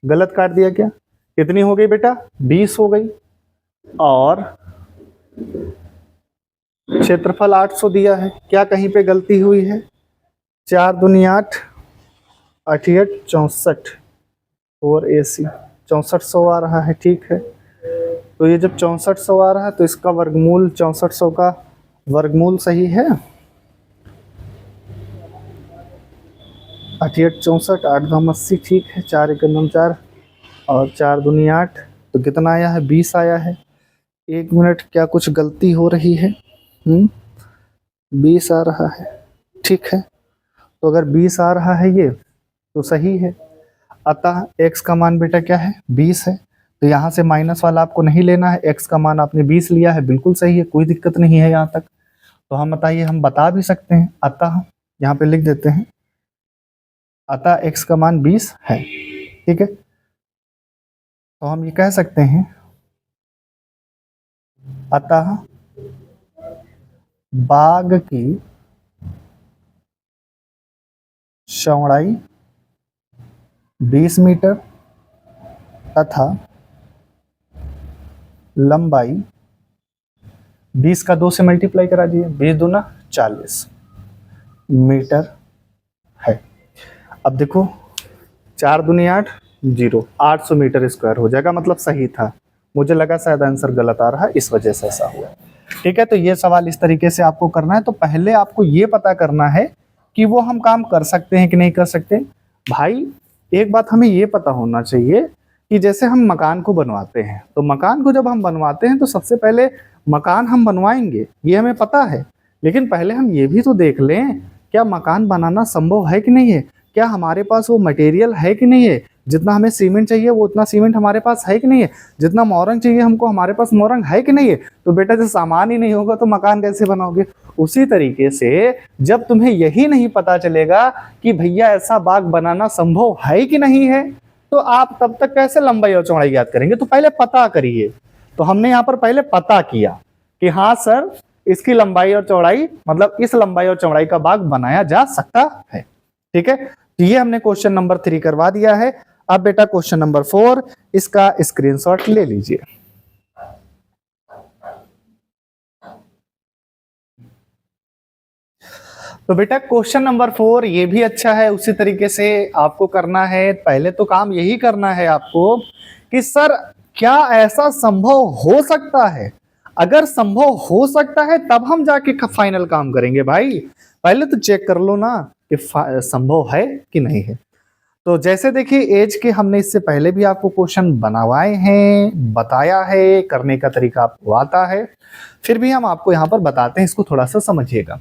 [SPEAKER 1] गलत काट दिया क्या? कितनी हो गई बेटा? 20 हो गई। और क्षेत्रफल 800 दिया है, क्या कहीं पे गलती हुई है? 4 दूनी 8, 8 64 और AC 6400 आ रहा है। ठीक है, तो ये जब 6400 आ रहा है तो इसका वर्गमूल 6400 का वर्गमूल सही है। 8 64, 8 दम 80। ठीक है, 4 एकन्नम 4 और 4 दूनी 8, तो कितना आया है? 20 आया है। 1 मिनट, क्या कुछ गलती हो रही है? 20 आ रहा है, ठीक है। तो अगर 20 आ रहा है ये तो सही है। अतः x का मान बेटा क्या है, 20 है। तो यहाँ से माइनस वाला आपको नहीं लेना है, x का मान आपने 20 लिया है, बिल्कुल सही है, कोई दिक्कत नहीं है यहाँ तक। तो हम बताइए, हम बता भी सकते हैं, अतः यहाँ पे लिख देते हैं, अतः x का मान 20 है, ठीक है। तो हम ये कह सकते हैं, अतः बाग की चौड़ाई 20 मीटर तथा लंबाई 20 का 2 से मल्टीप्लाई करा दिए, 20 दूना 40 मीटर है। अब देखो 4 दूनी 8, 0, 800 मीटर स्क्वायर हो जाएगा, मतलब सही था। मुझे लगा शायद आंसर गलत आ रहा है, इस वजह से ऐसा हुआ, ठीक है। तो ये सवाल इस तरीके से आपको करना है। तो पहले आपको ये पता करना है कि वो हम काम कर सकते हैं कि नहीं कर सकते। भाई एक बात हमें ये पता होना चाहिए कि जैसे हम मकान को बनवाते हैं, तो मकान को जब हम बनवाते हैं तो सबसे पहले मकान हम बनवाएंगे, ये हमें पता है। लेकिन पहले हम ये भी तो देख लें, क्या मकान बनाना संभव है कि नहीं है, क्या हमारे पास वो मटेरियल है कि नहीं है, जितना हमें सीमेंट चाहिए वो उतना सीमेंट हमारे पास है कि नहीं है, जितना मोरंग चाहिए हमको हमारे पास मोरंग है कि नहीं है। तो बेटा जब सामान ही नहीं होगा तो मकान कैसे बनाओगे। उसी तरीके से जब तुम्हें यही नहीं पता चलेगा कि भैया ऐसा बाग बनाना संभव है कि नहीं है, तो आप तब तक कैसे लंबाई और चौड़ाई याद करेंगे। तो पहले पता करिए। तो हमने यहाँ पर पहले पता किया कि हाँ सर, इसकी लंबाई और चौड़ाई, मतलब इस लंबाई और चौड़ाई का बाग बनाया जा सकता है, ठीक है। तो ये हमने क्वेश्चन नंबर 3 करवा दिया है। अब बेटा क्वेश्चन नंबर 4, इसका स्क्रीनशॉट ले लीजिए। तो बेटा क्वेश्चन नंबर 4 ये भी अच्छा है, उसी तरीके से आपको करना है। पहले तो काम यही करना है आपको कि सर क्या ऐसा संभव हो सकता है। अगर संभव हो सकता है तब हम जाके फाइनल काम करेंगे। भाई पहले तो चेक कर लो ना कि संभव है कि नहीं है। तो जैसे देखिए एज के हमने इससे पहले भी आपको क्वेश्चन बनवाए हैं, बताया है, करने का तरीका आपको आता है, फिर भी हम आपको यहाँ पर बताते हैं, इसको थोड़ा सा समझिएगा।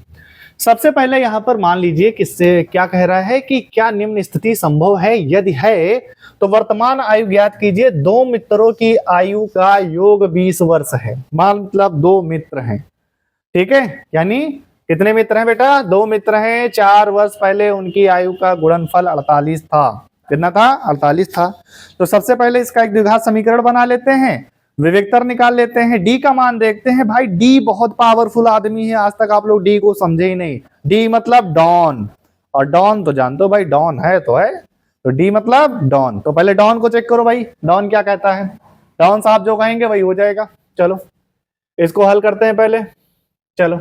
[SPEAKER 1] सबसे पहले यहाँ पर मान लीजिए किससे क्या कह रहा है कि क्या निम्न स्थिति संभव है, यदि है तो वर्तमान आयु ज्ञात कीजिए। 2 मित्रों की आयु का योग 20 वर्ष है, मतलब 2 मित्र हैं, ठीक है। यानी कितने मित्र हैं बेटा, 2 मित्र हैं। 4 वर्ष पहले उनकी आयु का गुणनफल 48 था। कितना था, 48 था। तो सबसे पहले इसका एक द्विघात समीकरण बना लेते हैं, विवेकतर निकाल लेते हैं, डी का मान देखते हैं। भाई डी बहुत पावरफुल आदमी है, आज तक आप लोग डी को समझे ही नहीं। डी मतलब डॉन, और डॉन तो जानते हो भाई, डॉन है तो है, तो डी मतलब डॉन। तो पहले डॉन को चेक करो भाई, डॉन क्या कहता है। डॉन साहब जो कहेंगे वही हो जाएगा। चलो इसको हल करते हैं पहले। चलो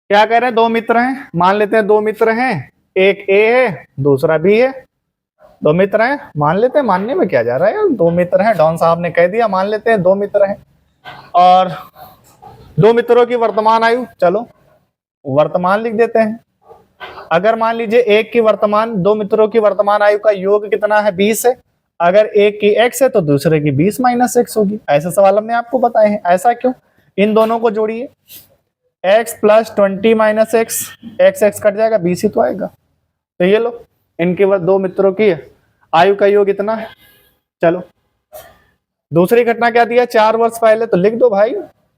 [SPEAKER 1] क्या कह रहे हैं, 2 मित्र हैं, मान लेते हैं 2 मित्र हैं, एक ए है दूसरा बी है। 2 मित्र हैं, मान लेते हैं, मानने में क्या जा रहा है यार, 2 मित्र हैं, डॉन साहब ने कह दिया, मान लेते हैं 2 मित्र हैं। और 2 मित्रों की वर्तमान आयु, चलो वर्तमान लिख देते हैं। अगर मान लीजिए एक की वर्तमान, 2 मित्रों की वर्तमान आयु का योग कितना है, 20 है। अगर एक की x है तो दूसरे की 20 - x होगी। ऐसे सवाल हमने आपको बताए हैं। ऐसा क्यों, इन दोनों को जोड़िए, x + 20 - x, x कट जाएगा, 20 ही तो आएगा। तो ये लो, इनके 2 मित्रों की आयु का योग इतना है। चलो दूसरी घटना क्या दिया, 4 वर्ष पहले, तो लिख दो भाई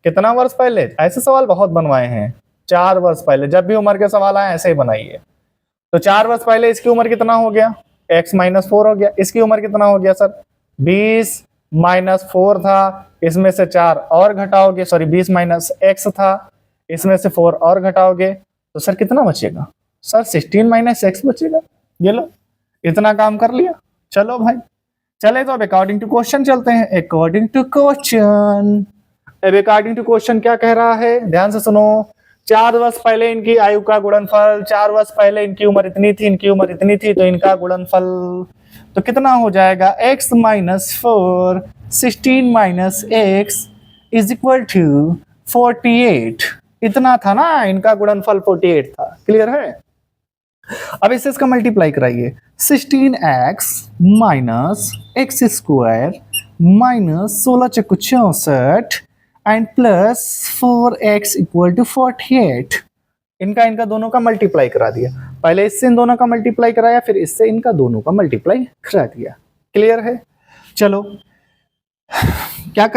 [SPEAKER 1] कितना वर्ष पहले। ऐसे सवाल बहुत बनवाए हैं, 4 वर्ष पहले, जब भी उम्र के सवाल आए ऐसे ही बनाइए। तो 4 वर्ष पहले इसकी उम्र कितना हो गया, x - 4 हो गया। इसकी उम्र कितना हो गया सर, 20 - 4 था, इसमें से 4 और घटाओगे, सॉरी 20 - x था, इसमें से 4 और घटाओगे, तो सर कितना बचेगा, सर 16 - x बचेगा। ये लो इतना काम कर लिया। चलो भाई चले, तो अब अकॉर्डिंग टू क्वेश्चन चलते हैं। अकॉर्डिंग टू क्वेश्चन, अब अकॉर्डिंग टू क्वेश्चन क्या कह रहा है, ध्यान से सुनो। 4 वर्ष पहले इनकी आयु का गुणनफल, 4 वर्ष पहले इनकी उम्र इतनी थी, इनकी उम्र इतनी थी, तो इनका गुणनफल तो कितना हो जाएगा, x - 4 16 - x = 48। इतना था ना, इनका गुणनफल 48 था। क्लियर है। अब इसे इसका मल्टीप्लाई कराइए, 16x - x² - 16 × 64 एंड +4x = 48। इनका इनका दोनों का मल्टीप्लाई करा दिया, पहले इससे इन दोनों का मल्टीप्लाई कराया, फिर इससे इनका दोनों का मल्टीप्लाई करा दिया। क्लियर है? चलो क्या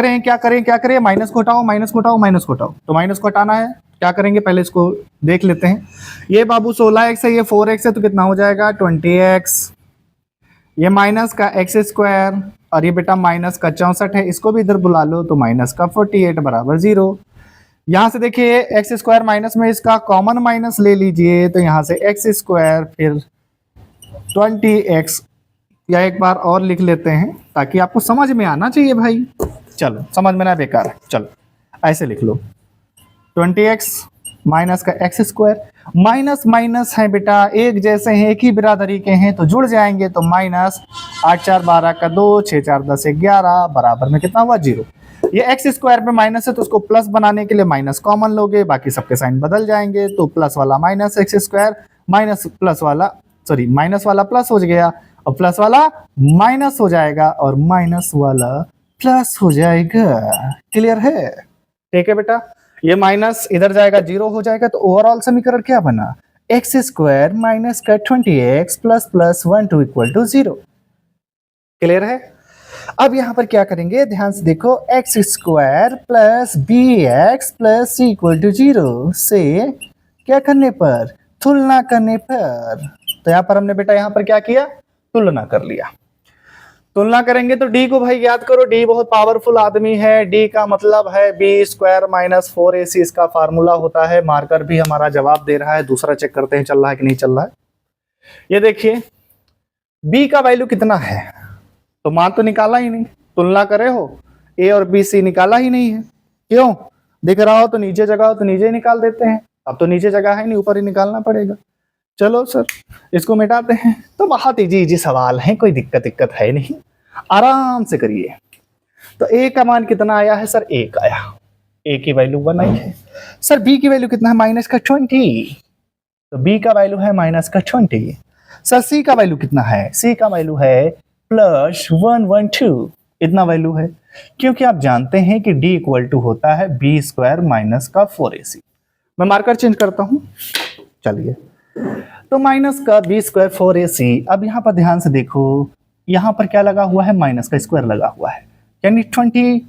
[SPEAKER 1] करें, माइनस को हटाओ, तो माइनस को हटाना है, क्या करेंगे पहले इसको देख लेते हैं। ये बाबू 16x है, ये 4x है, तो कितना हो जाएगा 20x, ये माइनस का x स्क्वायर, और ये बेटा माइनस का 64 है, इसको भी इधर बुला लो, तो माइनस का 48 बराबर 0। यहाँ से देखिए एक्स स्क्वायर माइनस में इसका कॉमन माइनस ले लीजिए, तो यहाँ से एक्स स्क्वायर फिर 20x, या एक बार और लिख लेते हैं ताकि आपको समझ में आना चाहिए भाई। चलो समझ में ना बेकार है, चलो ऐसे लिख लो 20x माइनस का एक्स स्क्वायर, माइनस माइनस है बेटा एक जैसे हैं, एक ही बिरादरी के हैं, तो जुड़ जाएंगे, तो माइनस 8 4 12 का 2, 6 4 10 11 बराबर में कितना हुआ 0। ये एक्स स्क्वायर पे माइनस है, तो उसको प्लस बनाने के लिए माइनस कॉमन लोगे, बाकी सबके साइन बदल जाएंगे, तो प्लस वाला माइनस एक्स स्क्वायर, माइनस वाला प्लस हो गया, और प्लस वाला माइनस हो जाएगा, और माइनस वाला प्लस हो जाएगा। क्लियर है? ठीक है बेटा, ये माइनस इधर जाएगा 0 हो जाएगा, तो ओवरऑल समीकरण क्या बना, एक्स स्क्वायर माइनस का 20x plus plus 1 2 equal to 0। Clear है? अब यहां पर क्या करेंगे, ध्यान से देखो, X square plus B X plus C equal to 0 से क्या करने पर, तुलना करने पर, तो यहां पर हमने बेटा यहां पर क्या किया, तुलना कर लिया। तुलना करेंगे तो डी को भाई याद करो, डी बहुत पावरफुल आदमी है, डी का मतलब है बी स्क्वायर माइनस 4ac, इसका फार्मूला होता है। मार्कर भी हमारा जवाब दे रहा है, दूसरा चेक करते हैं चल रहा है कि नहीं चल रहा है। ये देखिए बी का वैल्यू कितना है, तो मान तो निकाला ही नहीं, तुलना करे हो ए और बी सी निकाला ही नहीं है, क्यों, दिख रहा हो तो नीचे जगह हो तो नीचे ही निकाल देते हैं, अब तो नीचे जगह है नहीं, ऊपर ही निकालना पड़ेगा। चलो सर इसको मिटाते हैं, तो बहुत इजी सवाल है, कोई दिक्कत है नहीं, आराम से करिए। तो ए का मान कितना आया है सर, 1 आया, ए की वैल्यू 1 आई है। सर बी की वैल्यू कितना है, माइनस का 20, तो बी का वैल्यू है माइनस का 20। सर सी का वैल्यू कितना है, सी का वैल्यू है प्लस 112, इतना वैल्यू है, क्योंकि आप जानते हैं कि डी इक्वल टू होता है बी स्क्वायर माइनस का 4ac। मैं मार्कर चेंज करता हूं, चलिए, तो माइनस का बी स्क्वायर 4ac। अब यहां पर ध्यान से देखो, यहां पर क्या लगा हुआ है, माइनस का स्क्वायर लगा हुआ है, यानी 20,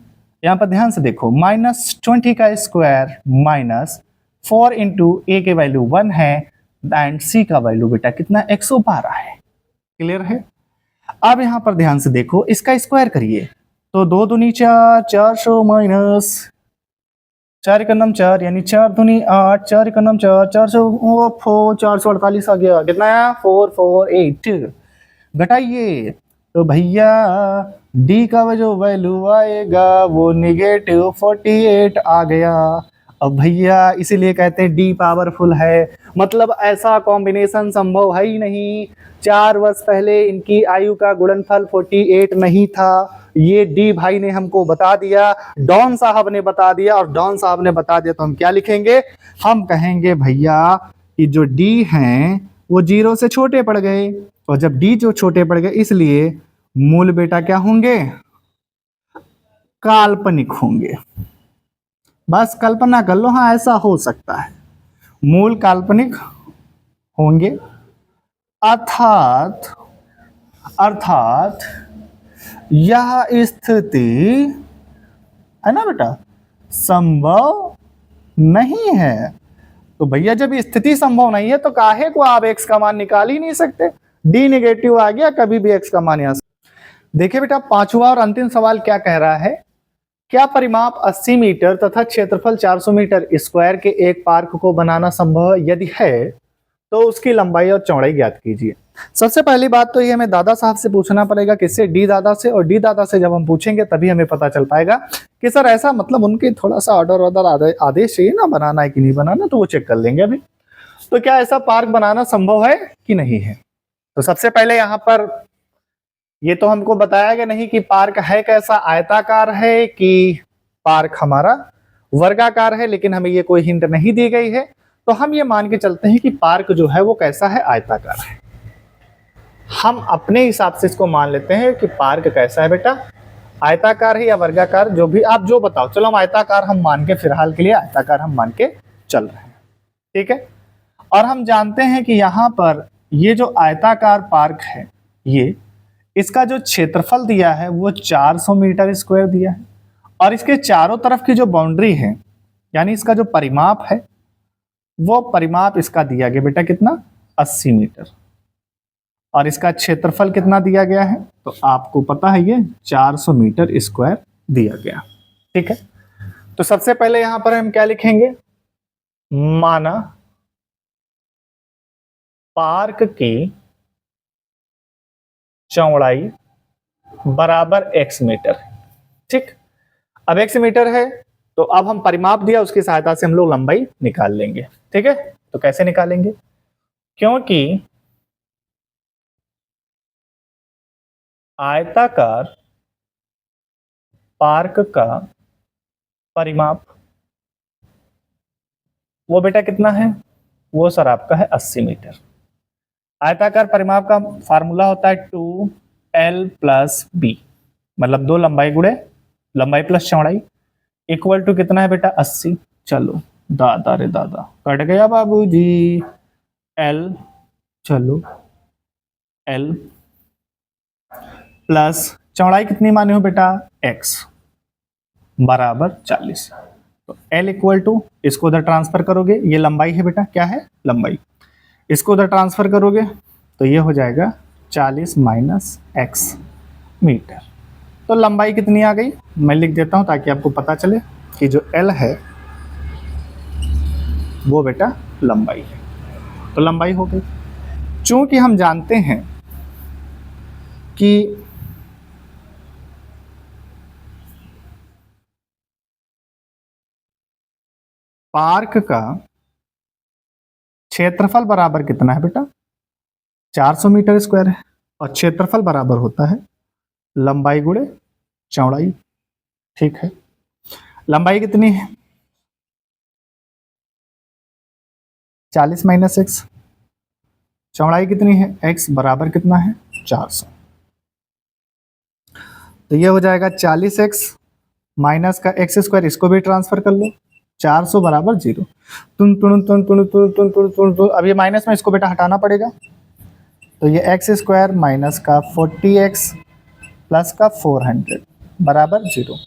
[SPEAKER 1] यहां पर ध्यान से देखो माइनस 20 का स्क्वायर माइनस 4 इंटू ए के वैल्यू 1 है, एंड सी का वैल्यू बेटा कितना 112 है। क्लियर है? अब यहां पर ध्यान से देखो, इसका स्क्वायर करिए, तो 2 दूनी 4, 400 माइनस 4 एकम 4, यानी 4 दूनी 8, 4 एकम 4, 448 आ गया, कितना आया 448। घटाइए तो भैया डी का जो वैल्यू आएगा वो -48 आ गया। अब भैया इसीलिए कहते हैं डी पावरफुल है, मतलब ऐसा कॉम्बिनेशन संभव है ही नहीं। 4 वर्ष पहले इनकी आयु का गुणनफल 48 नहीं था, ये डी भाई ने हमको बता दिया, डॉन साहब ने बता दिया, और डॉन साहब ने बता दिया तो हम क्या लिखेंगे, हम कहेंगे भैया कि जो डी हैं वो 0 से छोटे पड़ गए, और जब डी जो छोटे पड़ गए इसलिए मूल बेटा क्या होंगे, काल्पनिक होंगे। बस कल्पना कर लो, हाँ ऐसा हो सकता है, मूल काल्पनिक होंगे, अर्थात यह स्थिति है ना बेटा संभव नहीं है। तो भैया जब स्थिति संभव नहीं है तो काहे को आप एक्स का मान निकाल ही नहीं सकते, डी नेगेटिव आ गया, कभी भी एक्स का मान यहाँ से। देखिए बेटा पांचवा और अंतिम सवाल क्या कह रहा है, क्या परिमाप 80 मीटर तथा क्षेत्रफल 400 मीटर स्क्वायर के एक पार्क को बनाना संभव है, यदि है तो उसकी लंबाई और चौड़ाई ज्ञात कीजिए। सबसे पहली बात तो ये हमें दादा साहब से पूछना पड़ेगा, किससे, डी दादा से, और डी दादा से जब हम पूछेंगे तभी हमें पता चल पाएगा कि सर ऐसा, मतलब उनके थोड़ा सा ऑर्डर आदेश चाहिए ना, बनाना है कि नहीं बनाना, तो वो चेक कर लेंगे अभी। तो क्या ऐसा पार्क बनाना संभव है कि नहीं है। तो सबसे पहले यहाँ पर ये तो हमको बताया गया नहीं कि पार्क है कैसा, आयताकार है कि पार्क हमारा वर्गाकार है, लेकिन हमें ये कोई हिंट नहीं दी गई है, तो हम ये मान के चलते हैं कि पार्क जो है वो कैसा है, आयताकार है। हम अपने हिसाब से इसको मान लेते हैं कि पार्क कैसा है बेटा, आयताकार है या वर्गाकार, जो भी आप जो बताओ। चलो हम आयताकार हम मान के, फिलहाल के लिए आयताकार हम मान के चल रहे हैं, ठीक है। और हम जानते हैं कि यहाँ पर ये जो आयताकार पार्क है, ये इसका जो क्षेत्रफल दिया है वो 400 मीटर स्क्वायर दिया है, और इसके चारों तरफ की जो बाउंड्री है यानी इसका जो परिमाप है वो परिमाप इसका दिया गया बेटा कितना, 80 मीटर, और इसका क्षेत्रफल कितना दिया गया है, तो आपको पता है ये 400 मीटर स्क्वायर दिया गया। ठीक है, तो सबसे पहले यहां पर हम क्या लिखेंगे, माना पार्क की चौड़ाई बराबर x मीटर। ठीक, अब x मीटर है तो अब हम परिमाप दिया उसकी सहायता से हम लोग लंबाई निकाल लेंगे। ठीक है, तो कैसे निकालेंगे, क्योंकि आयताकार पार्क का परिमाप वो बेटा कितना है, वो सर आपका है 80 मीटर। आयताकार परिमाप का फार्मूला होता है 2l प्लस बी, मतलब 2 लंबाई गुणे लंबाई प्लस चौड़ाई इक्वल टू कितना है बेटा 80। चलो दादा रे दादा कट गया बाबूजी, l चलो l प्लस चौड़ाई कितनी माने हो बेटा x बराबर 40। तो l इक्वल टू, इसको उधर ट्रांसफर करोगे, ये लंबाई है बेटा, क्या है लंबाई, इसको उधर ट्रांसफर करोगे तो ये हो जाएगा 40 माइनस x मीटर। तो लंबाई कितनी आ गई, मैं लिख देता हूं ताकि आपको पता चले कि जो l है वो बेटा लंबाई है, तो लंबाई हो गई। चूंकि हम जानते हैं कि पार्क का क्षेत्रफल बराबर कितना है बेटा 400 मीटर स्क्वायर है, और क्षेत्रफल बराबर होता है लंबाई गुणे चौड़ाई। ठीक है, लंबाई कितनी है 40 माइनस x, चौड़ाई कितनी है x बराबर कितना है 400। तो ये हो जाएगा 40x माइनस का x स्क्वायर, इसको भी ट्रांसफर कर लो, 400 बराबर 0। तुन तुन तुन तुन तुन तुन तुन तुन तुन, अब ये माइनस में इसको बेटा हटाना पड़ेगा, तो ये x स्क्वायर माइनस का 40x प्लस का 400 बराबर 0।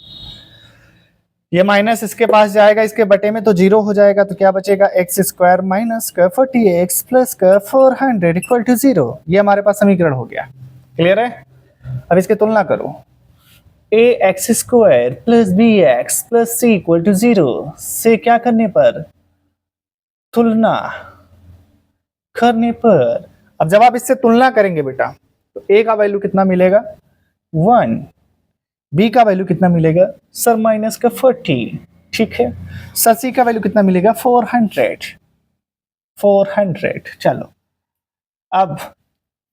[SPEAKER 1] ये माइनस इसके पास जाएगा, इसके बटे में तो 0 हो जाएगा, तो क्या बचेगा x स्क्वायर माइनस का 40x प्लस का 400 इक्वल टू 0। ये हमारे पास समीकरण हो गया, क्लियर है। अब इसकी तुलना करो, ax square plus bx plus c equal to 0 से क्या करने पर, तुलना करने पर। अब जब आप इससे तुलना करेंगे बेटा तो a का वैल्यू कितना मिलेगा 1, b का वैल्यू कितना मिलेगा सर माइनस का 40। ठीक है, सर c का वैल्यू कितना मिलेगा 400। चलो अब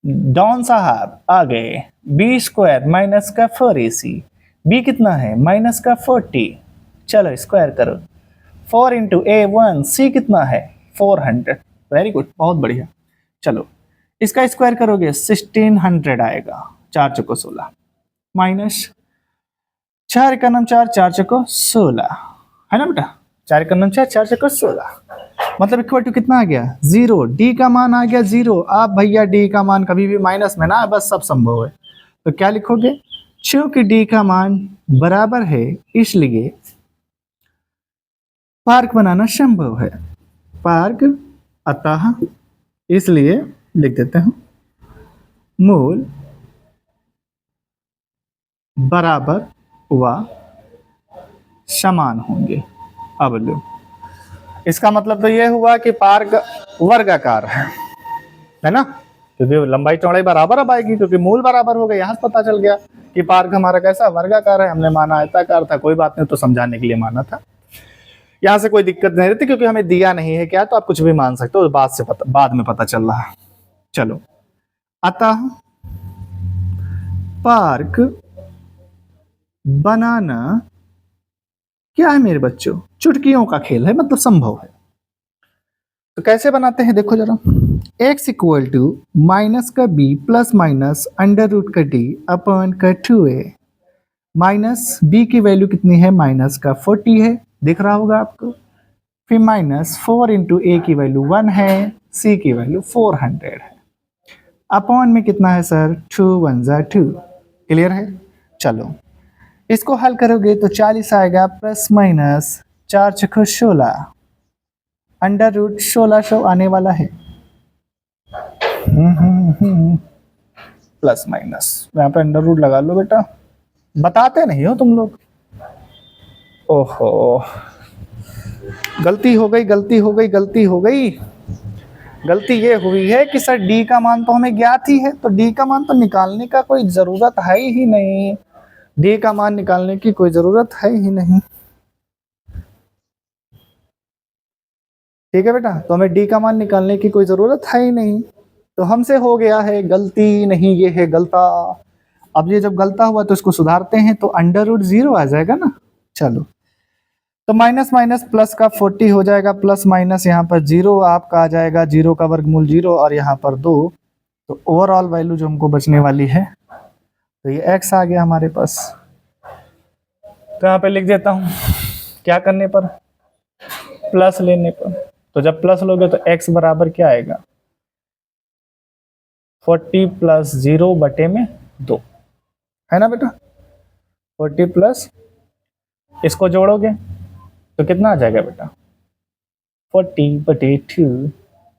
[SPEAKER 1] डॉन साहब आ गए, बी स्क्वायर माइनस का 4ac, बी कितना है माइनस का 40, चलो स्क्वायर करो 4 इंटू a1, सी कितना है 400। वेरी गुड, बहुत बढ़िया। चलो इसका स्क्वायर करोगे 1600 आएगा, 4 चौको 16 माइनस 4 का नाम 4, 4 चौको 16 है ना बेटा, 4 का नाम 4, 4 चौको 16, मतलब इक्वल टू कितना आ गया 0। डी का मान आ गया 0। आप भैया डी का मान कभी भी माइनस में ना, बस सब संभव है। तो क्या लिखोगे, चूंकि डी का मान बराबर है इसलिए पार्क बनाना संभव है, पार्क अतः इसलिए लिख देते हैं मूल बराबर व समान होंगे। अब लो, इसका मतलब तो यह हुआ कि पार्क वर्गाकार है ना, क्योंकि लंबाई चौड़ाई बराबर अब आएगी क्योंकि मूल बराबर हो गए। यहाँ से पता चल गया कि पार्क हमारा कैसा वर्गाकार है, हमने माना आयताकार था, कोई बात नहीं, तो समझाने के लिए माना था। यहाँ से कोई दिक्कत नहीं रहती क्योंकि हमें दिया नहीं है क्या, तो आप कुछ भी मान सकते हो, बाद में पता चल रहा है। चलो, अतः पार्क बनाना क्या है मेरे बच्चों, चुटकियों का खेल है, मतलब संभव है। तो कैसे बनाते हैं देखो जरा, x इक्वल टू माइनस का b plus minus under root का d अपॉन का 2a, माइनस b की वैल्यू कितनी है माइनस का 40 है, दिख रहा होगा आपको, फिर माइनस 4 इंटू a की वैल्यू 1 है,
[SPEAKER 2] सी की वैल्यू 400 है। अपॉन में कितना है सर, 2 1 जा 2। क्लियर है। चलो इसको हल करोगे तो 40 आएगा प्लस माइनस 4 छक्को 16 अंडर रूट 1600 आने वाला है। प्लस माइनस यहाँ पे अंडर रूट लगा लो बेटा, बताते नहीं हो तुम लोग। ओहो गलती हो गई, गलती हो गई, गलती हो गई। गलती ये हुई है कि सर डी का मान तो हमें ज्ञात ही है, तो डी का मान तो निकालने का कोई जरूरत है ही नहीं। डी का मान निकालने की कोई जरूरत है ही नहीं। ठीक है बेटा, तो हमें डी का मान निकालने की कोई जरूरत है ही नहीं, तो हमसे हो गया है गलती, नहीं ये है गलता। अब ये जब गलता हुआ तो इसको सुधारते हैं, तो अंडर रूट 0 आ जाएगा ना। चलो तो माइनस माइनस प्लस का 40 हो जाएगा, प्लस माइनस यहाँ पर 0 आपका आ जाएगा, 0 का वर्गमूल 0 और यहाँ पर 2। तो ओवरऑल वैल्यू जो हमको बचने वाली है तो ये x आ गया हमारे पास। तो यहाँ पे लिख देता हूँ, क्या करने पर, प्लस लेने पर। तो जब प्लस लोगे तो x बराबर क्या आएगा, 40 प्लस 0 बटे में 2 है ना बेटा। 40 प्लस इसको जोड़ोगे तो कितना आ जाएगा बेटा, 40 बटे 2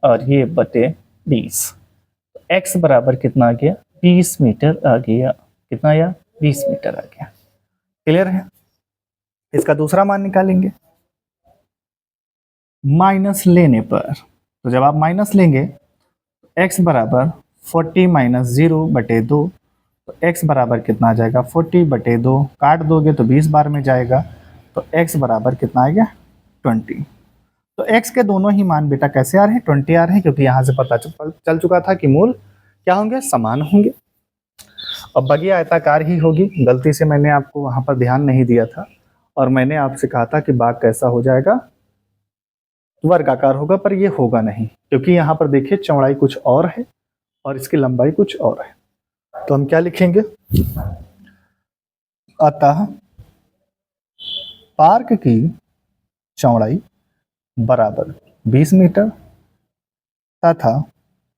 [SPEAKER 2] और ये बटे 20। तो x बराबर कितना आ गया, 20 मीटर आ गया। कितना आया, 20 मीटर आ गया। क्लियर है। इसका दूसरा मान निकालेंगे माइनस लेने पर। तो जब आप माइनस लेंगे तो x बराबर 40 माइनस 0 बटे 2। तो x बराबर कितना आ जाएगा, 40 बटे 2, काट दोगे तो 20 बार में जाएगा। तो x बराबर कितना आ गया, 20। तो x के दोनों ही मान बेटा कैसे आ रहे हैं, 20 आ रहे हैं, क्योंकि यहाँ से पता चल चुका था कि मूल क्या होंगे, समान होंगे। अब बगिया आयताकार ही होगी। गलती से मैंने आपको वहाँ पर ध्यान नहीं दिया था और मैंने आपसे कहा था कि बाग कैसा हो जाएगा, वर्गाकार होगा, पर ये होगा नहीं, क्योंकि यहाँ पर देखिए चौड़ाई कुछ और है और इसकी लंबाई कुछ और है। तो हम क्या लिखेंगे, अतः पार्क की चौड़ाई बराबर 20 मीटर तथा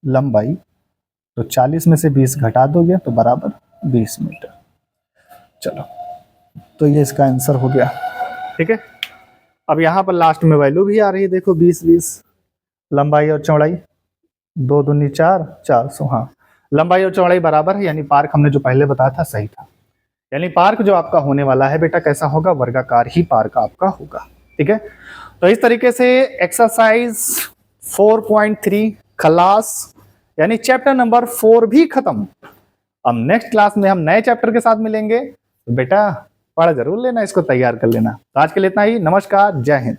[SPEAKER 2] लंबाई, तो 40 में से 20 घटा दोगे तो बराबर 20 मीटर। चलो तो ये इसका आंसर हो गया। ठीक है। अब यहाँ पर लास्ट में वैल्यू भी आ रही है, देखो 20 20, लंबाई और चौड़ाई, 2 दूनी 4, 400। हाँ, लंबाई और चौड़ाई बराबर है, यानी पार्क हमने जो पहले बताया था सही था। यानी पार्क जो आपका होने वाला है बेटा कैसा होगा, वर्गाकार ही पार्क आपका होगा। ठीक है। तो इस तरीके से एक्सरसाइज 4.3 खलास, यानी चैप्टर नंबर 4 भी खत्म। अब नेक्स्ट क्लास में हम नए चैप्टर के साथ मिलेंगे, तो बेटा पढ़ जरूर लेना, इसको तैयार कर लेना। तो आज के लिए इतना ही। नमस्कार, जय हिंद।